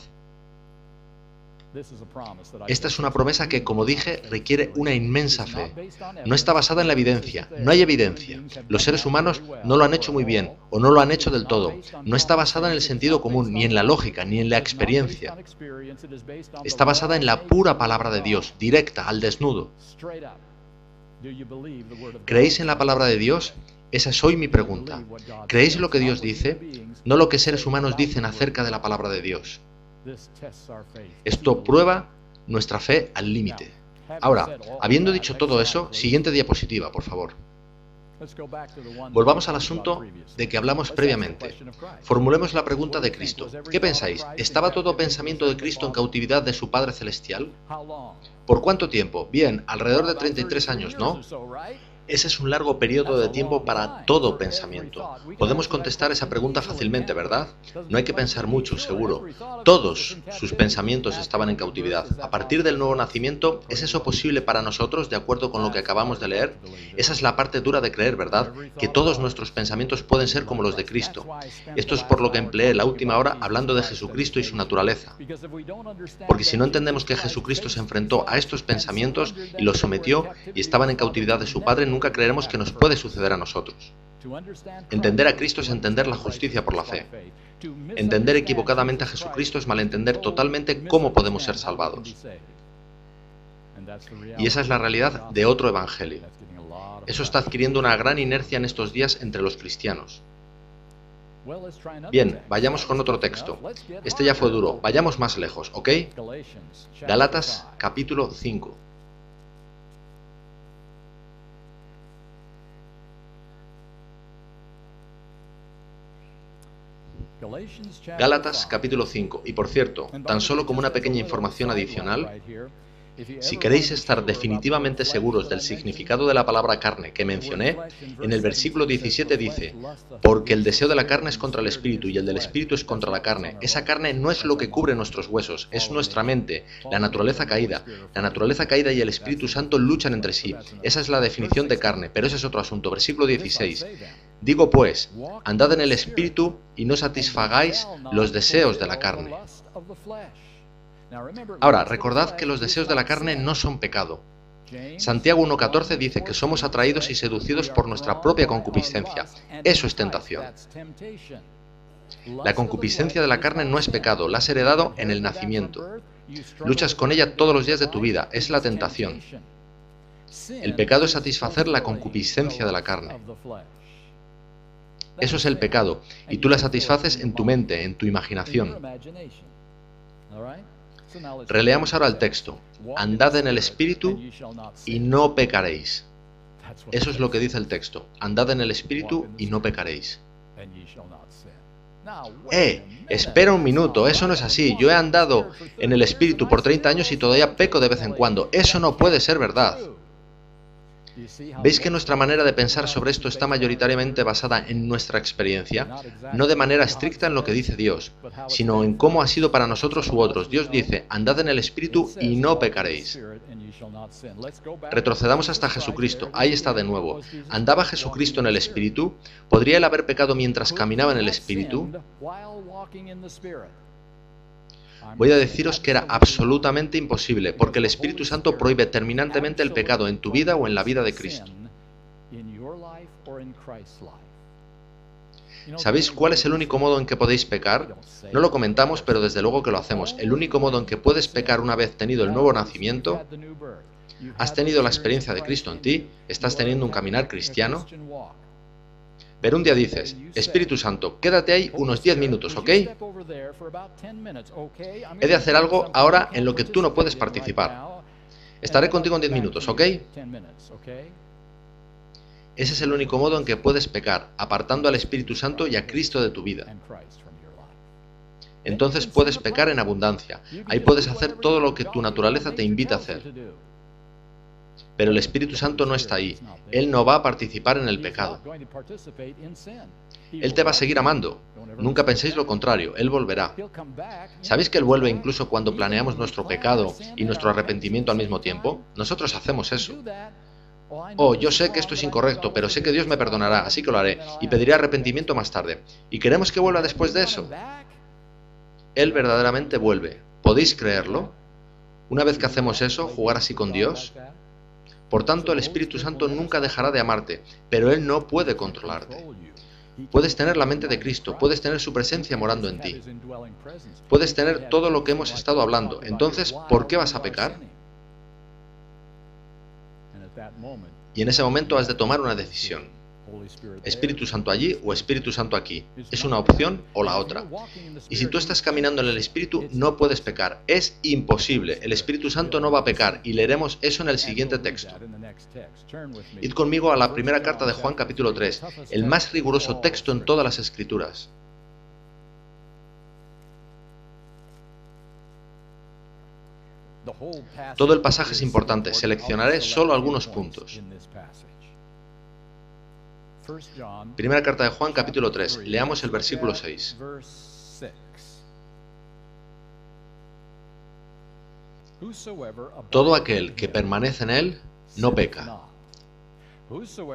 Esta es una promesa que, como dije, requiere una inmensa fe. No está basada en la evidencia, no hay evidencia. Los seres humanos no lo han hecho muy bien, o no lo han hecho del todo. No está basada en el sentido común, ni en la lógica, ni en la experiencia. Está basada en la pura palabra de Dios, directa, al desnudo. ¿Creéis en la palabra de Dios? Esa es hoy mi pregunta. ¿Creéis lo que Dios dice? No lo que seres humanos dicen acerca de la palabra de Dios. Esto prueba nuestra fe al límite. Ahora, habiendo dicho todo eso, siguiente diapositiva, por favor. Volvamos al asunto de que hablamos previamente. Formulemos la pregunta de Cristo. ¿Qué pensáis? ¿Estaba todo pensamiento de Cristo en cautividad de su Padre Celestial? ¿Por cuánto tiempo? Bien, alrededor de 33 años, ¿no? Ese es un largo periodo de tiempo para todo pensamiento. Podemos contestar esa pregunta fácilmente, ¿verdad? No hay que pensar mucho, seguro. Todos sus pensamientos estaban en cautividad. A partir del nuevo nacimiento, ¿es eso posible para nosotros, de acuerdo con lo que acabamos de leer? Esa es la parte dura de creer, ¿verdad? Que todos nuestros pensamientos pueden ser como los de Cristo. Esto es por lo que empleé la última hora hablando de Jesucristo y su naturaleza. Porque si no entendemos que Jesucristo se enfrentó a estos pensamientos y los sometió y estaban en cautividad de su Padre, nunca creeremos que nos puede suceder a nosotros. Entender a Cristo es entender la justicia por la fe. Entender equivocadamente a Jesucristo es malentender totalmente cómo podemos ser salvados. Y esa es la realidad de otro evangelio. Eso está adquiriendo una gran inercia en estos días entre los cristianos. Bien, vayamos con otro texto. Este ya fue duro. Vayamos más lejos, ¿ok? Gálatas, capítulo 5. Gálatas, capítulo 5. Y por cierto, tan solo como una pequeña información adicional, si queréis estar definitivamente seguros del significado de la palabra carne que mencioné, en el versículo 17 dice, porque el deseo de la carne es contra el espíritu y el del espíritu es contra la carne. Esa carne no es lo que cubre nuestros huesos, es nuestra mente, la naturaleza caída. La naturaleza caída y el Espíritu Santo luchan entre sí. Esa es la definición de carne, pero ese es otro asunto. Versículo 16. Digo pues, andad en el espíritu y no satisfagáis los deseos de la carne. Ahora, recordad que los deseos de la carne no son pecado. Santiago 1:14 dice que somos atraídos y seducidos por nuestra propia concupiscencia. Eso es tentación. La concupiscencia de la carne no es pecado, la has heredado en el nacimiento. Luchas con ella todos los días de tu vida, es la tentación. El pecado es satisfacer la concupiscencia de la carne. Eso es el pecado, y tú la satisfaces en tu mente, en tu imaginación. Releamos ahora el texto. Andad en el Espíritu y no pecaréis. Eso es lo que dice el texto. Andad en el Espíritu y no pecaréis. Espera un minuto, eso no es así. Yo he andado en el Espíritu por 30 años y todavía peco de vez en cuando. Eso no puede ser verdad. ¿Veis que nuestra manera de pensar sobre esto está mayoritariamente basada en nuestra experiencia? No de manera estricta en lo que dice Dios, sino en cómo ha sido para nosotros u otros. Dios dice, andad en el Espíritu y no pecaréis. Retrocedamos hasta Jesucristo, ahí está de nuevo. ¿Andaba Jesucristo en el Espíritu? ¿Podría él haber pecado mientras caminaba en el Espíritu? Voy a deciros que era absolutamente imposible, porque el Espíritu Santo prohíbe terminantemente el pecado en tu vida o en la vida de Cristo. ¿Sabéis cuál es el único modo en que podéis pecar? No lo comentamos, pero desde luego que lo hacemos. El único modo en que puedes pecar una vez tenido el nuevo nacimiento, has tenido la experiencia de Cristo en ti, estás teniendo un caminar cristiano. Pero un día dices, Espíritu Santo, quédate ahí unos 10 minutos, ¿ok? He de hacer algo ahora en lo que tú no puedes participar. Estaré contigo en 10 minutos, ¿ok? Ese es el único modo en que puedes pecar, apartando al Espíritu Santo y a Cristo de tu vida. Entonces puedes pecar en abundancia. Ahí puedes hacer todo lo que tu naturaleza te invita a hacer. Pero el Espíritu Santo no está ahí. Él no va a participar en el pecado. Él te va a seguir amando. Nunca penséis lo contrario. Él volverá. ¿Sabéis que Él vuelve incluso cuando planeamos nuestro pecado y nuestro arrepentimiento al mismo tiempo? Nosotros hacemos eso. Oh, yo sé que esto es incorrecto, pero sé que Dios me perdonará, así que lo haré, y pediré arrepentimiento más tarde. ¿Y queremos que vuelva después de eso? Él verdaderamente vuelve. ¿Podéis creerlo? Una vez que hacemos eso, jugar así con Dios. Por tanto, el Espíritu Santo nunca dejará de amarte, pero Él no puede controlarte. Puedes tener la mente de Cristo, puedes tener su presencia morando en ti. Puedes tener todo lo que hemos estado hablando. Entonces, ¿por qué vas a pecar? Y en ese momento has de tomar una decisión. Espíritu Santo allí o Espíritu Santo aquí. Es una opción o la otra. Y si tú estás caminando en el Espíritu, no puedes pecar. Es imposible. El Espíritu Santo no va a pecar. Y leeremos eso en el siguiente texto. Id conmigo a la primera carta de Juan capítulo 3, el más riguroso texto en todas las Escrituras. Todo el pasaje es importante. Seleccionaré solo algunos puntos. Primera carta de Juan, capítulo 3. Leamos el versículo 6. Todo aquel que permanece en Él, no peca.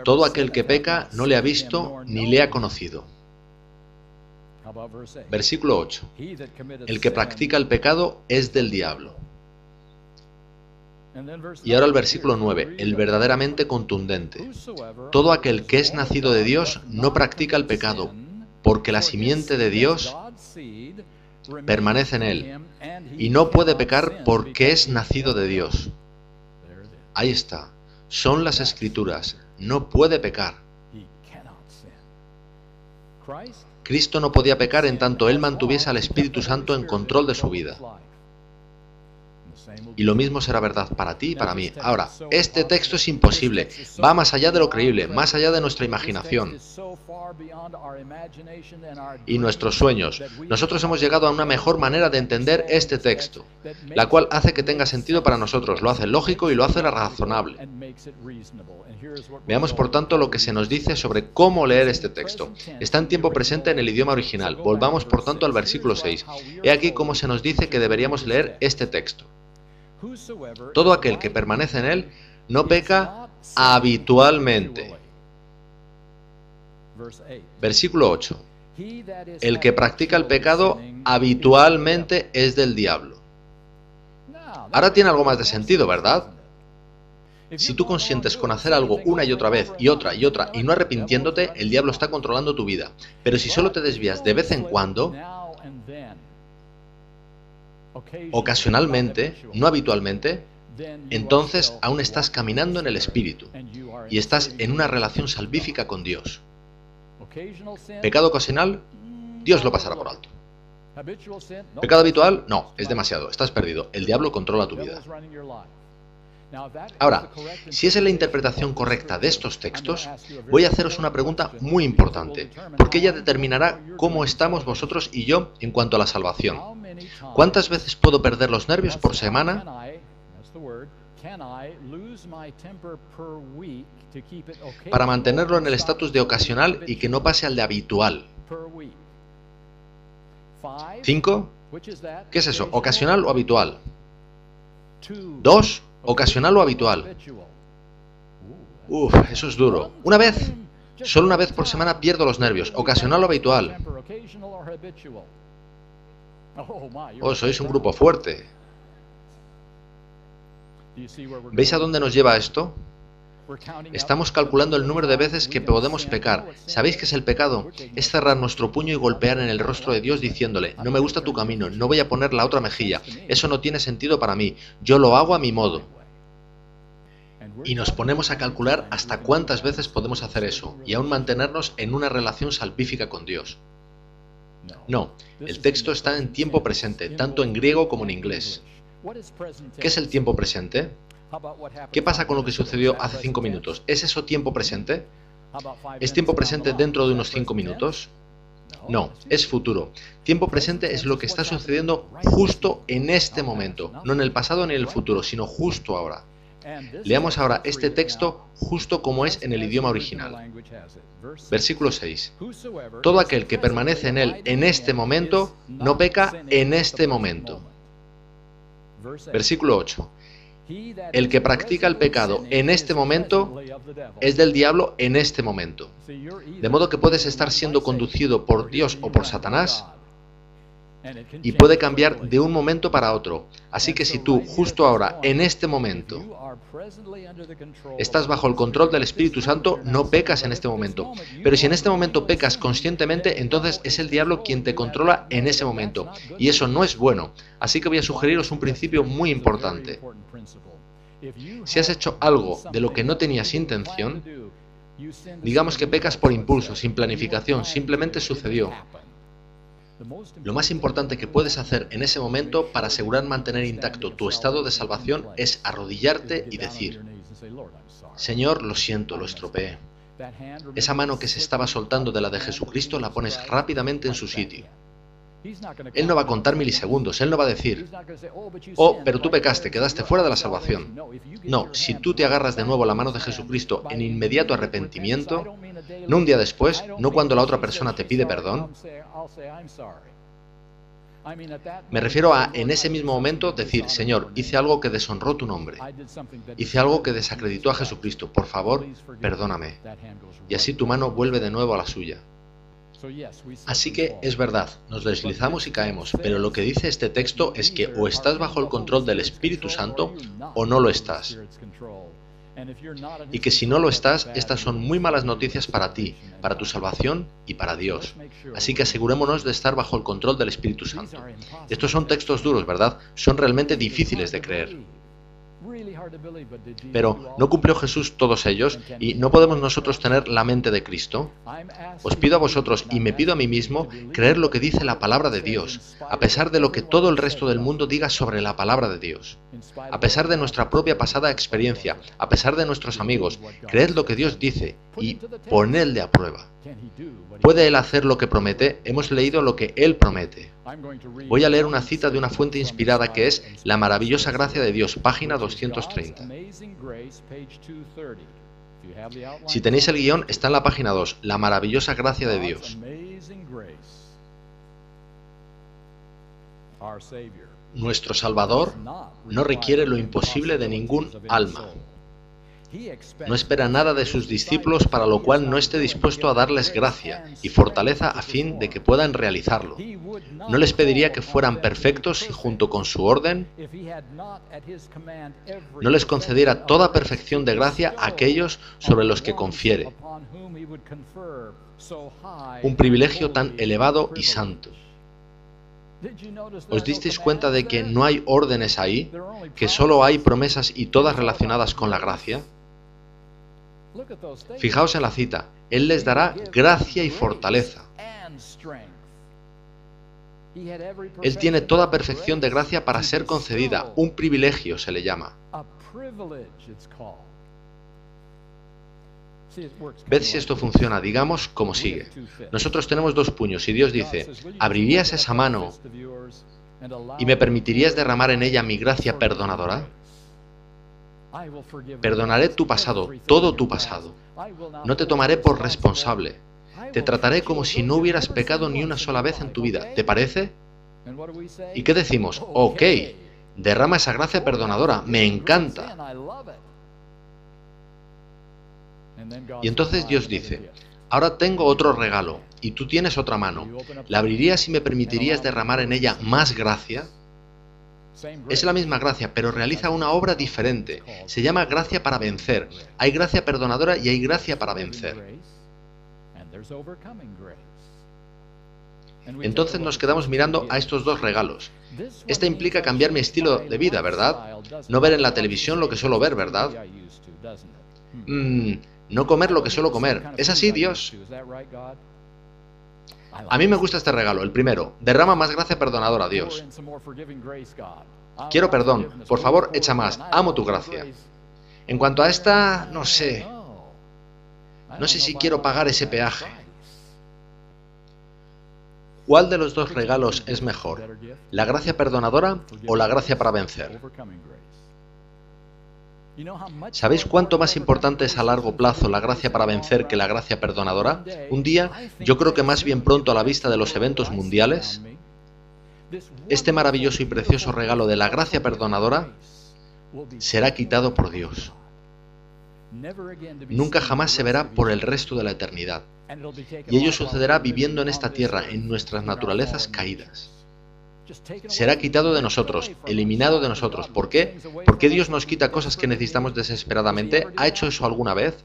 Todo aquel que peca no le ha visto ni le ha conocido. Versículo 8. El que practica el pecado es del diablo. Y ahora el versículo 9, el verdaderamente contundente. Todo aquel que es nacido de Dios no practica el pecado, porque la simiente de Dios permanece en él, y no puede pecar porque es nacido de Dios. Ahí está. Son las Escrituras. No puede pecar. Cristo no podía pecar en tanto Él mantuviese al Espíritu Santo en control de su vida. Y lo mismo será verdad para ti y para mí. Ahora, este texto es imposible. Va más allá de lo creíble, más allá de nuestra imaginación y nuestros sueños. Nosotros hemos llegado a una mejor manera de entender este texto, la cual hace que tenga sentido para nosotros, lo hace lógico y lo hace razonable. Veamos por tanto lo que se nos dice sobre cómo leer este texto. Está en tiempo presente en el idioma original. Volvamos por tanto al versículo 6. He aquí cómo se nos dice que deberíamos leer este texto. Todo aquel que permanece en él no peca habitualmente. Versículo 8. El que practica el pecado habitualmente es del diablo. Ahora tiene algo más de sentido, ¿verdad? Si tú consientes con hacer algo una y otra vez y otra y no arrepintiéndote, el diablo está controlando tu vida. Pero si solo te desvías de vez en cuando, ocasionalmente, no habitualmente, entonces aún estás caminando en el Espíritu y estás en una relación salvífica con Dios. Pecado ocasional, Dios lo pasará por alto. Pecado habitual, no, es demasiado, estás perdido. El diablo controla tu vida. Ahora, si esa es la interpretación correcta de estos textos, voy a haceros una pregunta muy importante, porque ella determinará cómo estamos vosotros y yo en cuanto a la salvación. ¿Cuántas veces puedo perder los nervios por semana para mantenerlo en el estatus de ocasional y que no pase al de habitual? 5. ¿Qué es eso? ¿Ocasional o habitual? 2. ¿Ocasional o habitual? Uf, eso es duro. ¿Una vez? Solo una vez por semana pierdo los nervios. ¿Ocasional o habitual? Oh, sois un grupo fuerte. ¿Veis a dónde nos lleva esto? Estamos calculando el número de veces que podemos pecar. ¿Sabéis qué es el pecado? Es cerrar nuestro puño y golpear en el rostro de Dios diciéndole: no me gusta tu camino, no voy a poner la otra mejilla, eso no tiene sentido para mí, yo lo hago a mi modo. Y nos ponemos a calcular hasta cuántas veces podemos hacer eso y aún mantenernos en una relación salvífica con Dios. No, el texto está en tiempo presente, tanto en griego como en inglés. ¿Qué es el tiempo presente? ¿Qué pasa con lo que sucedió hace 5 minutos? ¿Es eso tiempo presente? ¿Es tiempo presente dentro de unos 5 minutos? No, es futuro. Tiempo presente es lo que está sucediendo justo en este momento, no en el pasado ni en el futuro, sino justo ahora. Leamos ahora este texto justo como es en el idioma original. Versículo 6. Todo aquel que permanece en él en este momento, no peca en este momento. Versículo 8. El que practica el pecado en este momento es del diablo en este momento. De modo que puedes estar siendo conducido por Dios o por Satanás y puede cambiar de un momento para otro. Así que si tú justo ahora, en este momento, estás bajo el control del Espíritu Santo, no pecas en este momento. Pero si en este momento pecas conscientemente, entonces es el diablo quien te controla en ese momento. Y eso no es bueno. Así que voy a sugeriros un principio muy importante. Si has hecho algo de lo que no tenías intención, digamos que pecas por impulso, sin planificación, simplemente sucedió. Lo más importante que puedes hacer en ese momento para asegurar mantener intacto tu estado de salvación es arrodillarte y decir: Señor, lo siento, lo estropeé. Esa mano que se estaba soltando de la de Jesucristo la pones rápidamente en su sitio. Él no va a contar milisegundos, Él no va a decir: oh, pero tú pecaste, quedaste fuera de la salvación. No, si tú te agarras de nuevo a la mano de Jesucristo en inmediato arrepentimiento, no un día después, no cuando la otra persona te pide perdón. Me refiero a, en ese mismo momento, decir: Señor, hice algo que deshonró tu nombre. Hice algo que desacreditó a Jesucristo. Por favor, perdóname. Y así tu mano vuelve de nuevo a la suya. Así que es verdad, nos deslizamos y caemos, pero lo que dice este texto es que o estás bajo el control del Espíritu Santo o no lo estás. Y que si no lo estás, estas son muy malas noticias para ti, para tu salvación y para Dios. Así que asegurémonos de estar bajo el control del Espíritu Santo. Estos son textos duros, ¿verdad? Son realmente difíciles de creer. Pero ¿no cumplió Jesús todos ellos y no podemos nosotros tener la mente de Cristo? Os pido a vosotros y me pido a mí mismo creer lo que dice la palabra de Dios, a pesar de lo que todo el resto del mundo diga sobre la palabra de Dios. A pesar de nuestra propia pasada experiencia, a pesar de nuestros amigos, creed lo que Dios dice y ponedle a prueba. ¿Puede Él hacer lo que promete? Hemos leído lo que Él promete. Voy a leer una cita de una fuente inspirada que es La maravillosa gracia de Dios, página 230. Si tenéis el guión, está en la página 2, La maravillosa gracia de Dios. Nuestro Salvador no requiere lo imposible de ningún alma. No espera nada de sus discípulos para lo cual no esté dispuesto a darles gracia y fortaleza a fin de que puedan realizarlo. No les pediría que fueran perfectos y junto con su orden no les concediera toda perfección de gracia a aquellos sobre los que confiere. Un privilegio tan elevado y santo. ¿Os disteis cuenta de que no hay órdenes ahí, que solo hay promesas y todas relacionadas con la gracia? Fijaos en la cita, Él les dará gracia y fortaleza. Él tiene toda perfección de gracia para ser concedida, un privilegio se le llama. Ved si esto funciona, digamos, como sigue. Nosotros tenemos dos puños y Dios dice, ¿abrirías esa mano y me permitirías derramar en ella mi gracia perdonadora? Perdonaré tu pasado, todo tu pasado. No te tomaré por responsable. Te trataré como si no hubieras pecado ni una sola vez en tu vida. ¿Te parece? ¿Y qué decimos? Ok, derrama esa gracia perdonadora. Me encanta. Y entonces Dios dice, ahora tengo otro regalo, y tú tienes otra mano. ¿La abrirías y me permitirías derramar en ella más gracia? Es la misma gracia, pero realiza una obra diferente. Se llama gracia para vencer. Hay gracia perdonadora y hay gracia para vencer. Entonces nos quedamos mirando a estos dos regalos. Este implica cambiar mi estilo de vida, ¿verdad? No ver en la televisión lo que suelo ver, ¿verdad? No comer lo que suelo comer. ¿Es así, Dios? A mí me gusta este regalo, el primero. Derrama más gracia perdonadora, Dios. Quiero perdón. Por favor, echa más. Amo tu gracia. En cuanto a esta, no sé. No sé si quiero pagar ese peaje. ¿Cuál de los dos regalos es mejor? ¿La gracia perdonadora o la gracia para vencer? ¿Sabéis cuánto más importante es a largo plazo la gracia para vencer que la gracia perdonadora? Un día, yo creo que más bien pronto a la vista de los eventos mundiales, este maravilloso y precioso regalo de la gracia perdonadora será quitado por Dios. Nunca jamás se verá por el resto de la eternidad. Y ello sucederá viviendo en esta tierra, en nuestras naturalezas caídas. Será quitado de nosotros, eliminado de nosotros. ¿Por qué? ¿Por qué Dios nos quita cosas que necesitamos desesperadamente? ¿Ha hecho eso alguna vez?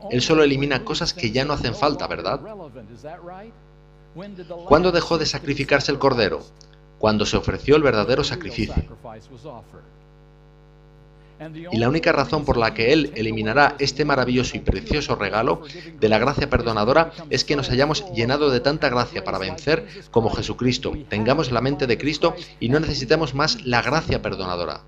Él solo elimina cosas que ya no hacen falta, ¿verdad? ¿Cuándo dejó de sacrificarse el cordero? Cuando se ofreció el verdadero sacrificio. Y la única razón por la que Él eliminará este maravilloso y precioso regalo de la gracia perdonadora es que nos hayamos llenado de tanta gracia para vencer como Jesucristo, tengamos la mente de Cristo y no necesitemos más la gracia perdonadora.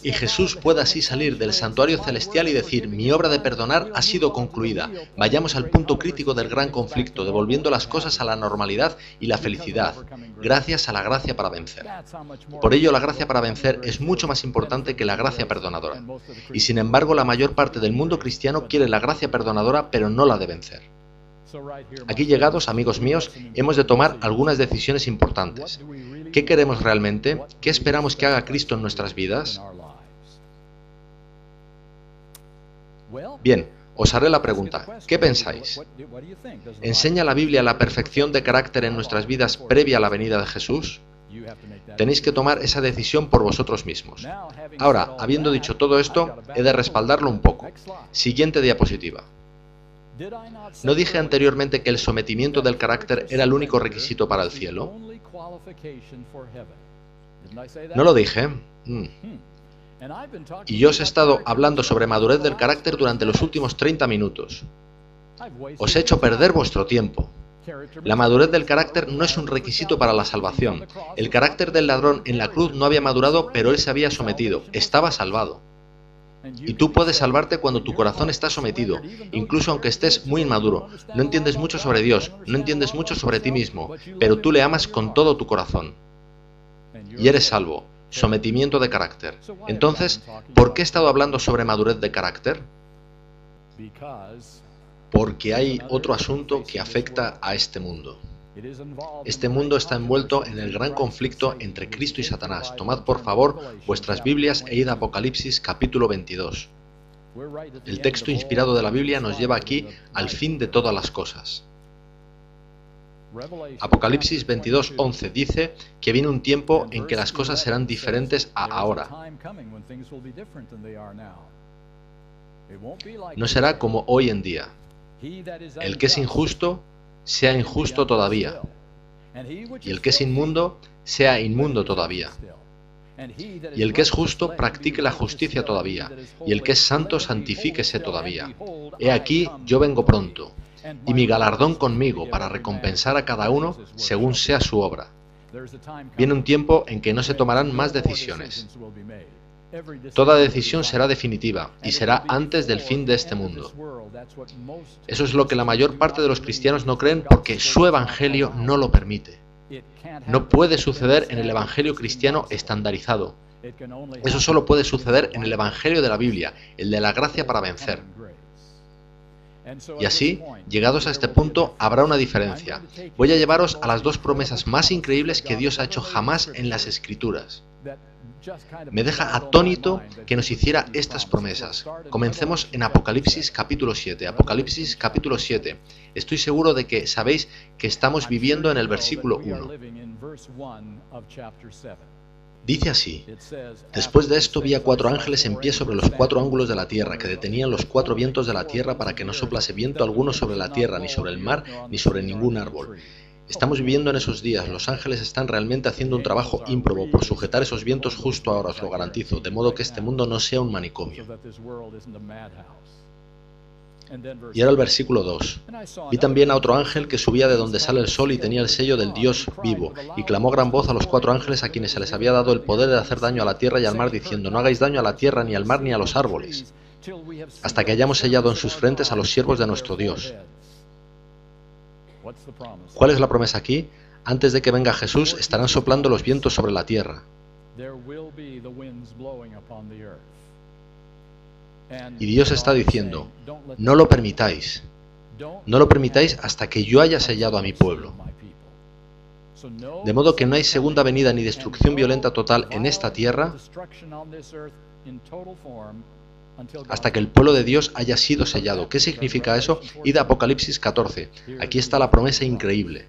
Y Jesús pueda así salir del santuario celestial y decir, mi obra de perdonar ha sido concluida. Vayamos al punto crítico del gran conflicto, devolviendo las cosas a la normalidad y la felicidad, gracias a la gracia para vencer. Por ello, la gracia para vencer es mucho más importante que la gracia perdonadora. Y sin embargo, la mayor parte del mundo cristiano quiere la gracia perdonadora, pero no la de vencer. Aquí llegados, amigos míos, hemos de tomar algunas decisiones importantes. ¿Qué queremos realmente? ¿Qué esperamos que haga Cristo en nuestras vidas? Bien, os haré la pregunta. ¿Qué pensáis? ¿Enseña la Biblia la perfección de carácter en nuestras vidas previa a la venida de Jesús? Tenéis que tomar esa decisión por vosotros mismos. Ahora, habiendo dicho todo esto, he de respaldarlo un poco. Siguiente diapositiva. ¿No dije anteriormente que el sometimiento del carácter era el único requisito para el cielo? ¿No lo dije? Y yo os he estado hablando sobre madurez del carácter durante los últimos 30 minutos. Os he hecho perder vuestro tiempo. La madurez del carácter no es un requisito para la salvación. El carácter del ladrón en la cruz no había madurado, pero él se había sometido. Estaba salvado. Y tú puedes salvarte cuando tu corazón está sometido, incluso aunque estés muy inmaduro. No entiendes mucho sobre Dios, no entiendes mucho sobre ti mismo, pero tú le amas con todo tu corazón. Y eres salvo. Sometimiento de carácter. Entonces, ¿por qué he estado hablando sobre madurez de carácter? Porque hay otro asunto que afecta a este mundo. Este mundo está envuelto en el gran conflicto entre Cristo y Satanás. Tomad por favor vuestras Biblias e id a Apocalipsis capítulo 22. El texto inspirado de la Biblia nos lleva aquí al fin de todas las cosas. Apocalipsis 22:11 dice que viene un tiempo en que las cosas serán diferentes a ahora. No será como hoy en día. El que es injusto, sea injusto todavía. Y el que es inmundo, sea inmundo todavía. Y el que es justo, practique la justicia todavía. Y el que es santo, santifíquese todavía. He aquí, yo vengo pronto. Y mi galardón conmigo para recompensar a cada uno según sea su obra. Viene un tiempo en que no se tomarán más decisiones. Toda decisión será definitiva y será antes del fin de este mundo. Eso es lo que la mayor parte de los cristianos no creen porque su evangelio no lo permite. No puede suceder en el evangelio cristiano estandarizado. Eso solo puede suceder en el evangelio de la Biblia, el de la gracia para vencer. Y así, llegados a este punto, habrá una diferencia. Voy a llevaros a las dos promesas más increíbles que Dios ha hecho jamás en las Escrituras. Me deja atónito que nos hiciera estas promesas. Comencemos en Apocalipsis capítulo 7. Apocalipsis capítulo 7. Estoy seguro de que sabéis que estamos viviendo en el versículo 1. Dice así: Después de esto vi a 4 ángeles en pie sobre los 4 ángulos de la tierra, que detenían los 4 vientos de la tierra para que no soplase viento alguno sobre la tierra, ni sobre el mar, ni sobre ningún árbol. Estamos viviendo en esos días. Los ángeles están realmente haciendo un trabajo ímprobo por sujetar esos vientos justo ahora, os lo garantizo, de modo que este mundo no sea un manicomio. Y ahora el versículo 2. Vi también a otro ángel que subía de donde sale el sol y tenía el sello del Dios vivo, y clamó a gran voz a los 4 ángeles a quienes se les había dado el poder de hacer daño a la tierra y al mar, diciendo: No hagáis daño a la tierra, ni al mar, ni a los árboles, hasta que hayamos sellado en sus frentes a los siervos de nuestro Dios. ¿Cuál es la promesa aquí? Antes de que venga Jesús, estarán soplando los vientos sobre la tierra. Y Dios está diciendo: no lo permitáis. No lo permitáis hasta que yo haya sellado a mi pueblo. De modo que no hay segunda venida ni destrucción violenta total en esta tierra hasta que el pueblo de Dios haya sido sellado. ¿Qué significa eso? Id a Apocalipsis 14. Aquí está la promesa increíble.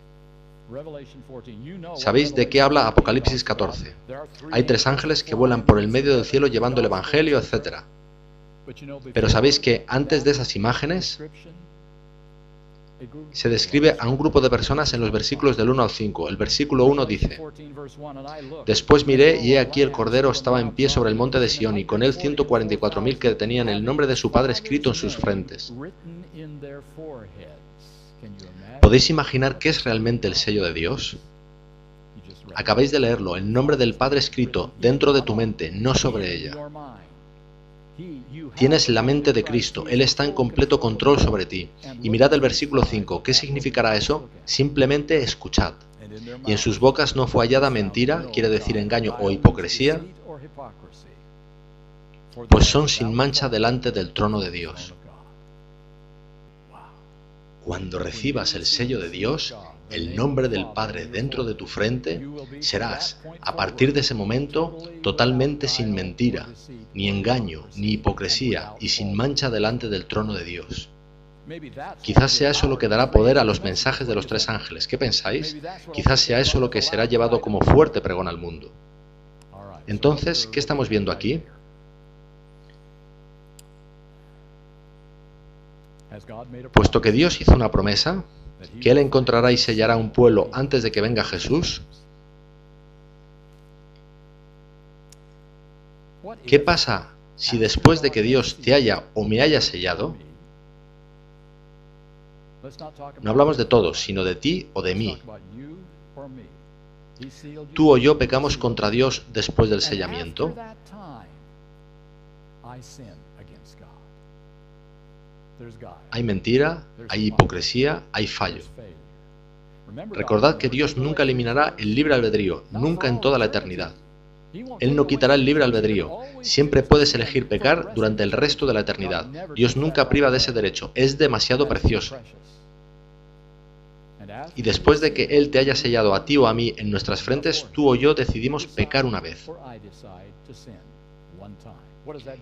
¿Sabéis de qué habla Apocalipsis 14? Hay 3 ángeles que vuelan por el medio del cielo llevando el evangelio, etc. Pero ¿sabéis que antes de esas imágenes se describe a un grupo de personas en los versículos del 1 al 5? El versículo 1 dice: Después miré y he aquí el Cordero estaba en pie sobre el monte de Sión y con él 144.000 que tenían el nombre de su Padre escrito en sus frentes. ¿Podéis imaginar qué es realmente el sello de Dios? Acabáis de leerlo, el nombre del Padre escrito dentro de tu mente, no sobre ella. Tienes la mente de Cristo, Él está en completo control sobre ti. Y mirad el versículo 5, ¿qué significará eso? Simplemente escuchad. Y en sus bocas no fue hallada mentira, quiere decir engaño o hipocresía, pues son sin mancha delante del trono de Dios. Cuando recibas el sello de Dios, el nombre del Padre dentro de tu frente, serás, a partir de ese momento, totalmente sin mentira, ni engaño, ni hipocresía, y sin mancha delante del trono de Dios. Quizás sea eso lo que dará poder a los mensajes de los 3 ángeles. ¿Qué pensáis? Quizás sea eso lo que será llevado como fuerte pregón al mundo. Entonces, ¿qué estamos viendo aquí? Puesto que Dios hizo una promesa, que Él encontrará y sellará un pueblo antes de que venga Jesús, ¿Qué pasa si después de que Dios te haya o me haya sellado, no hablamos de todos, sino de ti o de mí, tú o yo pecamos contra Dios después del sellamiento? Hay mentira, hay hipocresía, hay fallo. Recordad que Dios nunca eliminará el libre albedrío, nunca en toda la eternidad. Él no quitará el libre albedrío. Siempre puedes elegir pecar durante el resto de la eternidad. Dios nunca priva de ese derecho. Es demasiado precioso. Y después de que Él te haya sellado a ti o a mí en nuestras frentes, tú o yo decidimos pecar una vez.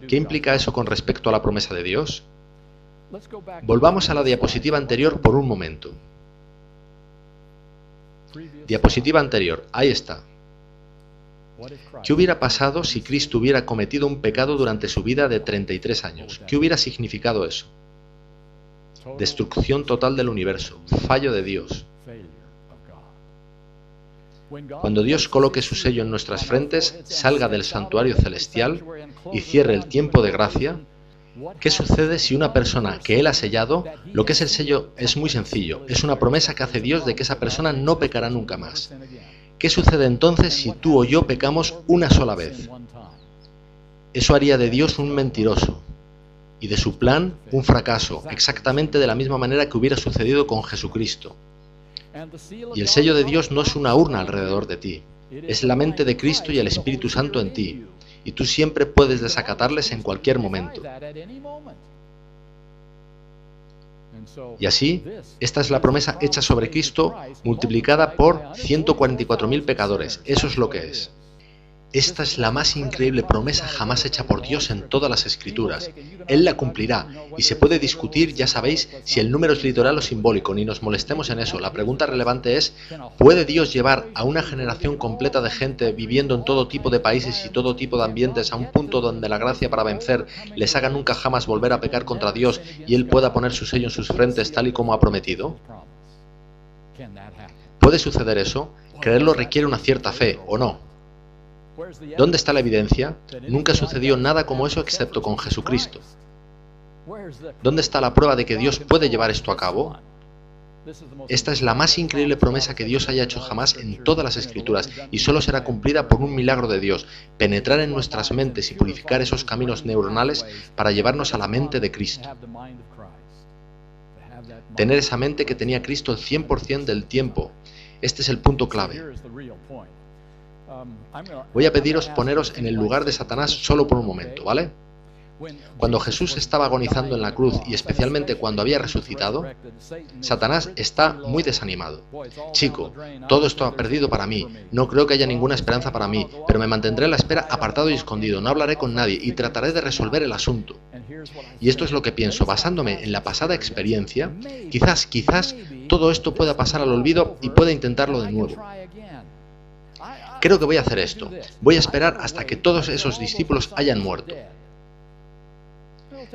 ¿Qué implica eso con respecto a la promesa de Dios? Volvamos a la diapositiva anterior por un momento. Diapositiva anterior, ahí está. ¿Qué hubiera pasado si Cristo hubiera cometido un pecado durante su vida de 33 años? ¿Qué hubiera significado eso? Destrucción total del universo, fallo de Dios. Cuando Dios coloque su sello en nuestras frentes, salga del santuario celestial y cierre el tiempo de gracia, ¿qué sucede si una persona que Él ha sellado, lo que es el sello es muy sencillo, es una promesa que hace Dios de que esa persona no pecará nunca más? ¿Qué sucede entonces si tú o yo pecamos una sola vez? Eso haría de Dios un mentiroso y de su plan un fracaso, exactamente de la misma manera que hubiera sucedido con Jesucristo. Y el sello de Dios no es una urna alrededor de ti, es la mente de Cristo y el Espíritu Santo en ti, y tú siempre puedes desacatarles en cualquier momento. Y así, esta es la promesa hecha sobre Cristo multiplicada por 144.000 pecadores. Eso es lo que es. Esta es la más increíble promesa jamás hecha por Dios en todas las Escrituras. Él la cumplirá, y se puede discutir, ya sabéis, si el número es literal o simbólico, ni nos molestemos en eso. La pregunta relevante es, ¿puede Dios llevar a una generación completa de gente viviendo en todo tipo de países y todo tipo de ambientes a un punto donde la gracia para vencer les haga nunca jamás volver a pecar contra Dios y Él pueda poner su sello en sus frentes tal y como ha prometido? ¿Puede suceder eso? Creerlo requiere una cierta fe, ¿o no? ¿Dónde está la evidencia? Nunca sucedió nada como eso excepto con Jesucristo. ¿Dónde está la prueba de que Dios puede llevar esto a cabo? Esta es la más increíble promesa que Dios haya hecho jamás en todas las Escrituras y solo será cumplida por un milagro de Dios, penetrar en nuestras mentes y purificar esos caminos neuronales para llevarnos a la mente de Cristo. Tener esa mente que tenía Cristo el 100% del tiempo. Este es el punto clave. Voy a pediros poneros en el lugar de Satanás solo por un momento, ¿vale? Cuando Jesús estaba agonizando en la cruz y especialmente cuando había resucitado, Satanás está muy desanimado. Chico, todo esto ha perdido para mí, no creo que haya ninguna esperanza para mí, pero me mantendré en la espera apartado y escondido, no hablaré con nadie y trataré de resolver el asunto. Y esto es lo que pienso, basándome en la pasada experiencia, quizás todo esto pueda pasar al olvido y pueda intentarlo de nuevo. Creo que voy a hacer esto. Voy a esperar hasta que todos esos discípulos hayan muerto.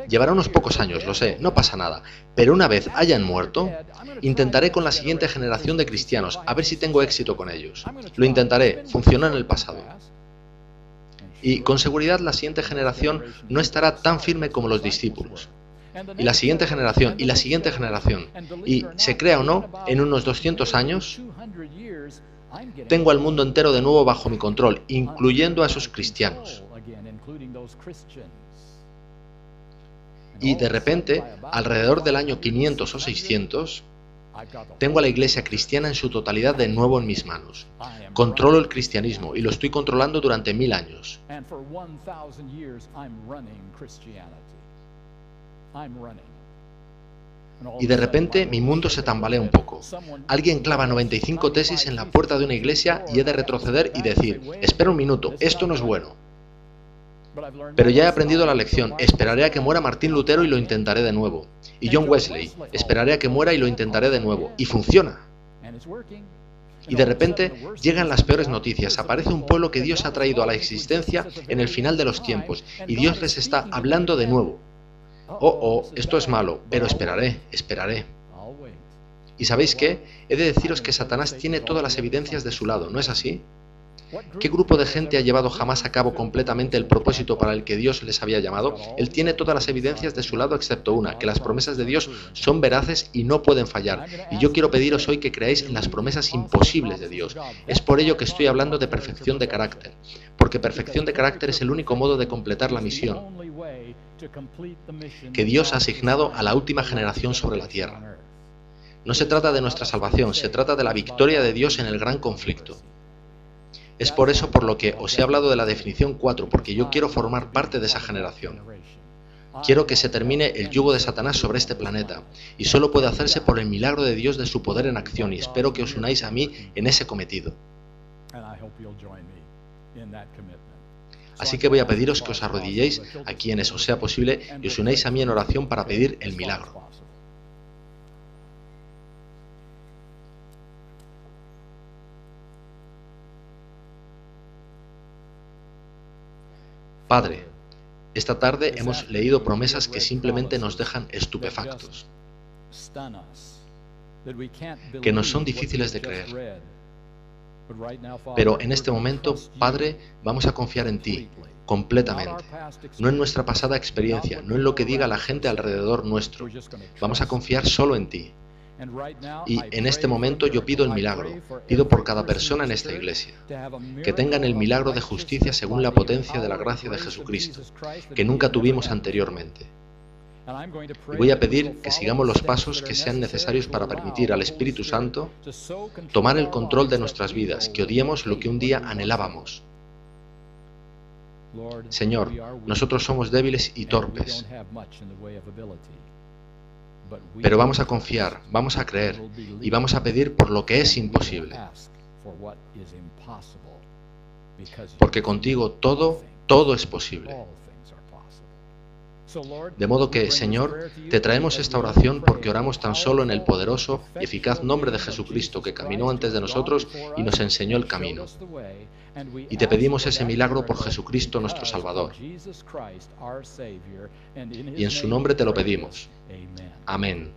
Llevará unos pocos años, lo sé, no pasa nada. Pero una vez hayan muerto, intentaré con la siguiente generación de cristianos, a ver si tengo éxito con ellos. Lo intentaré, funcionó en el pasado. Y con seguridad la siguiente generación no estará tan firme como los discípulos. Y la siguiente generación, y la siguiente generación. Y, se crea o no, en unos 200 años... tengo al mundo entero de nuevo bajo mi control, incluyendo a esos cristianos. Y de repente, alrededor del año 500 o 600, tengo a la iglesia cristiana en su totalidad de nuevo en mis manos. Controlo el cristianismo y lo estoy controlando durante 1000 años. Y de repente mi mundo se tambalea un poco. Alguien clava 95 tesis en la puerta de una iglesia y he de retroceder y decir, espera un minuto, esto no es bueno. Pero ya he aprendido la lección, esperaré a que muera Martín Lutero y lo intentaré de nuevo. Y John Wesley, esperaré a que muera y lo intentaré de nuevo. Y funciona. Y de repente llegan las peores noticias, aparece un pueblo que Dios ha traído a la existencia en el final de los tiempos y Dios les está hablando de nuevo. Esto es malo, pero esperaré. ¿Y sabéis qué? He de deciros que Satanás tiene todas las evidencias de su lado, ¿no es así? ¿Qué grupo de gente ha llevado jamás a cabo completamente el propósito para el que Dios les había llamado? Él tiene todas las evidencias de su lado excepto una, que las promesas de Dios son veraces y no pueden fallar. Y yo quiero pediros hoy que creáis en las promesas imposibles de Dios. Es por ello que estoy hablando de perfección de carácter, porque perfección de carácter es el único modo de completar la misión que Dios ha asignado a la última generación sobre la tierra. No se trata de nuestra salvación, se trata de la victoria de Dios en el gran conflicto. Es por eso por lo que os he hablado de la definición 4, porque yo quiero formar parte de esa generación. Quiero que se termine el yugo de Satanás sobre este planeta, y solo puede hacerse por el milagro de Dios de su poder en acción, y espero que os unáis a mí en ese cometido. Así que voy a pediros que os arrodilléis a quienes os sea posible y os unáis a mí en oración para pedir el milagro. Padre, esta tarde hemos leído promesas que simplemente nos dejan estupefactos, que nos son difíciles de creer. Pero en este momento, Padre, vamos a confiar en ti, completamente. No en nuestra pasada experiencia, no en lo que diga la gente alrededor nuestro. Vamos a confiar solo en ti. Y en este momento yo pido el milagro, pido por cada persona en esta iglesia, que tengan el milagro de justicia según la potencia de la gracia de Jesucristo, que nunca tuvimos anteriormente. Y voy a pedir que sigamos los pasos que sean necesarios para permitir al Espíritu Santo tomar el control de nuestras vidas, que odiemos lo que un día anhelábamos. Señor, nosotros somos débiles y torpes, pero vamos a confiar, vamos a creer y vamos a pedir por lo que es imposible. Porque contigo todo es posible. De modo que, Señor, te traemos esta oración porque oramos tan solo en el poderoso y eficaz nombre de Jesucristo, que caminó antes de nosotros y nos enseñó el camino. Y te pedimos ese milagro por Jesucristo nuestro Salvador. Y en su nombre te lo pedimos. Amén.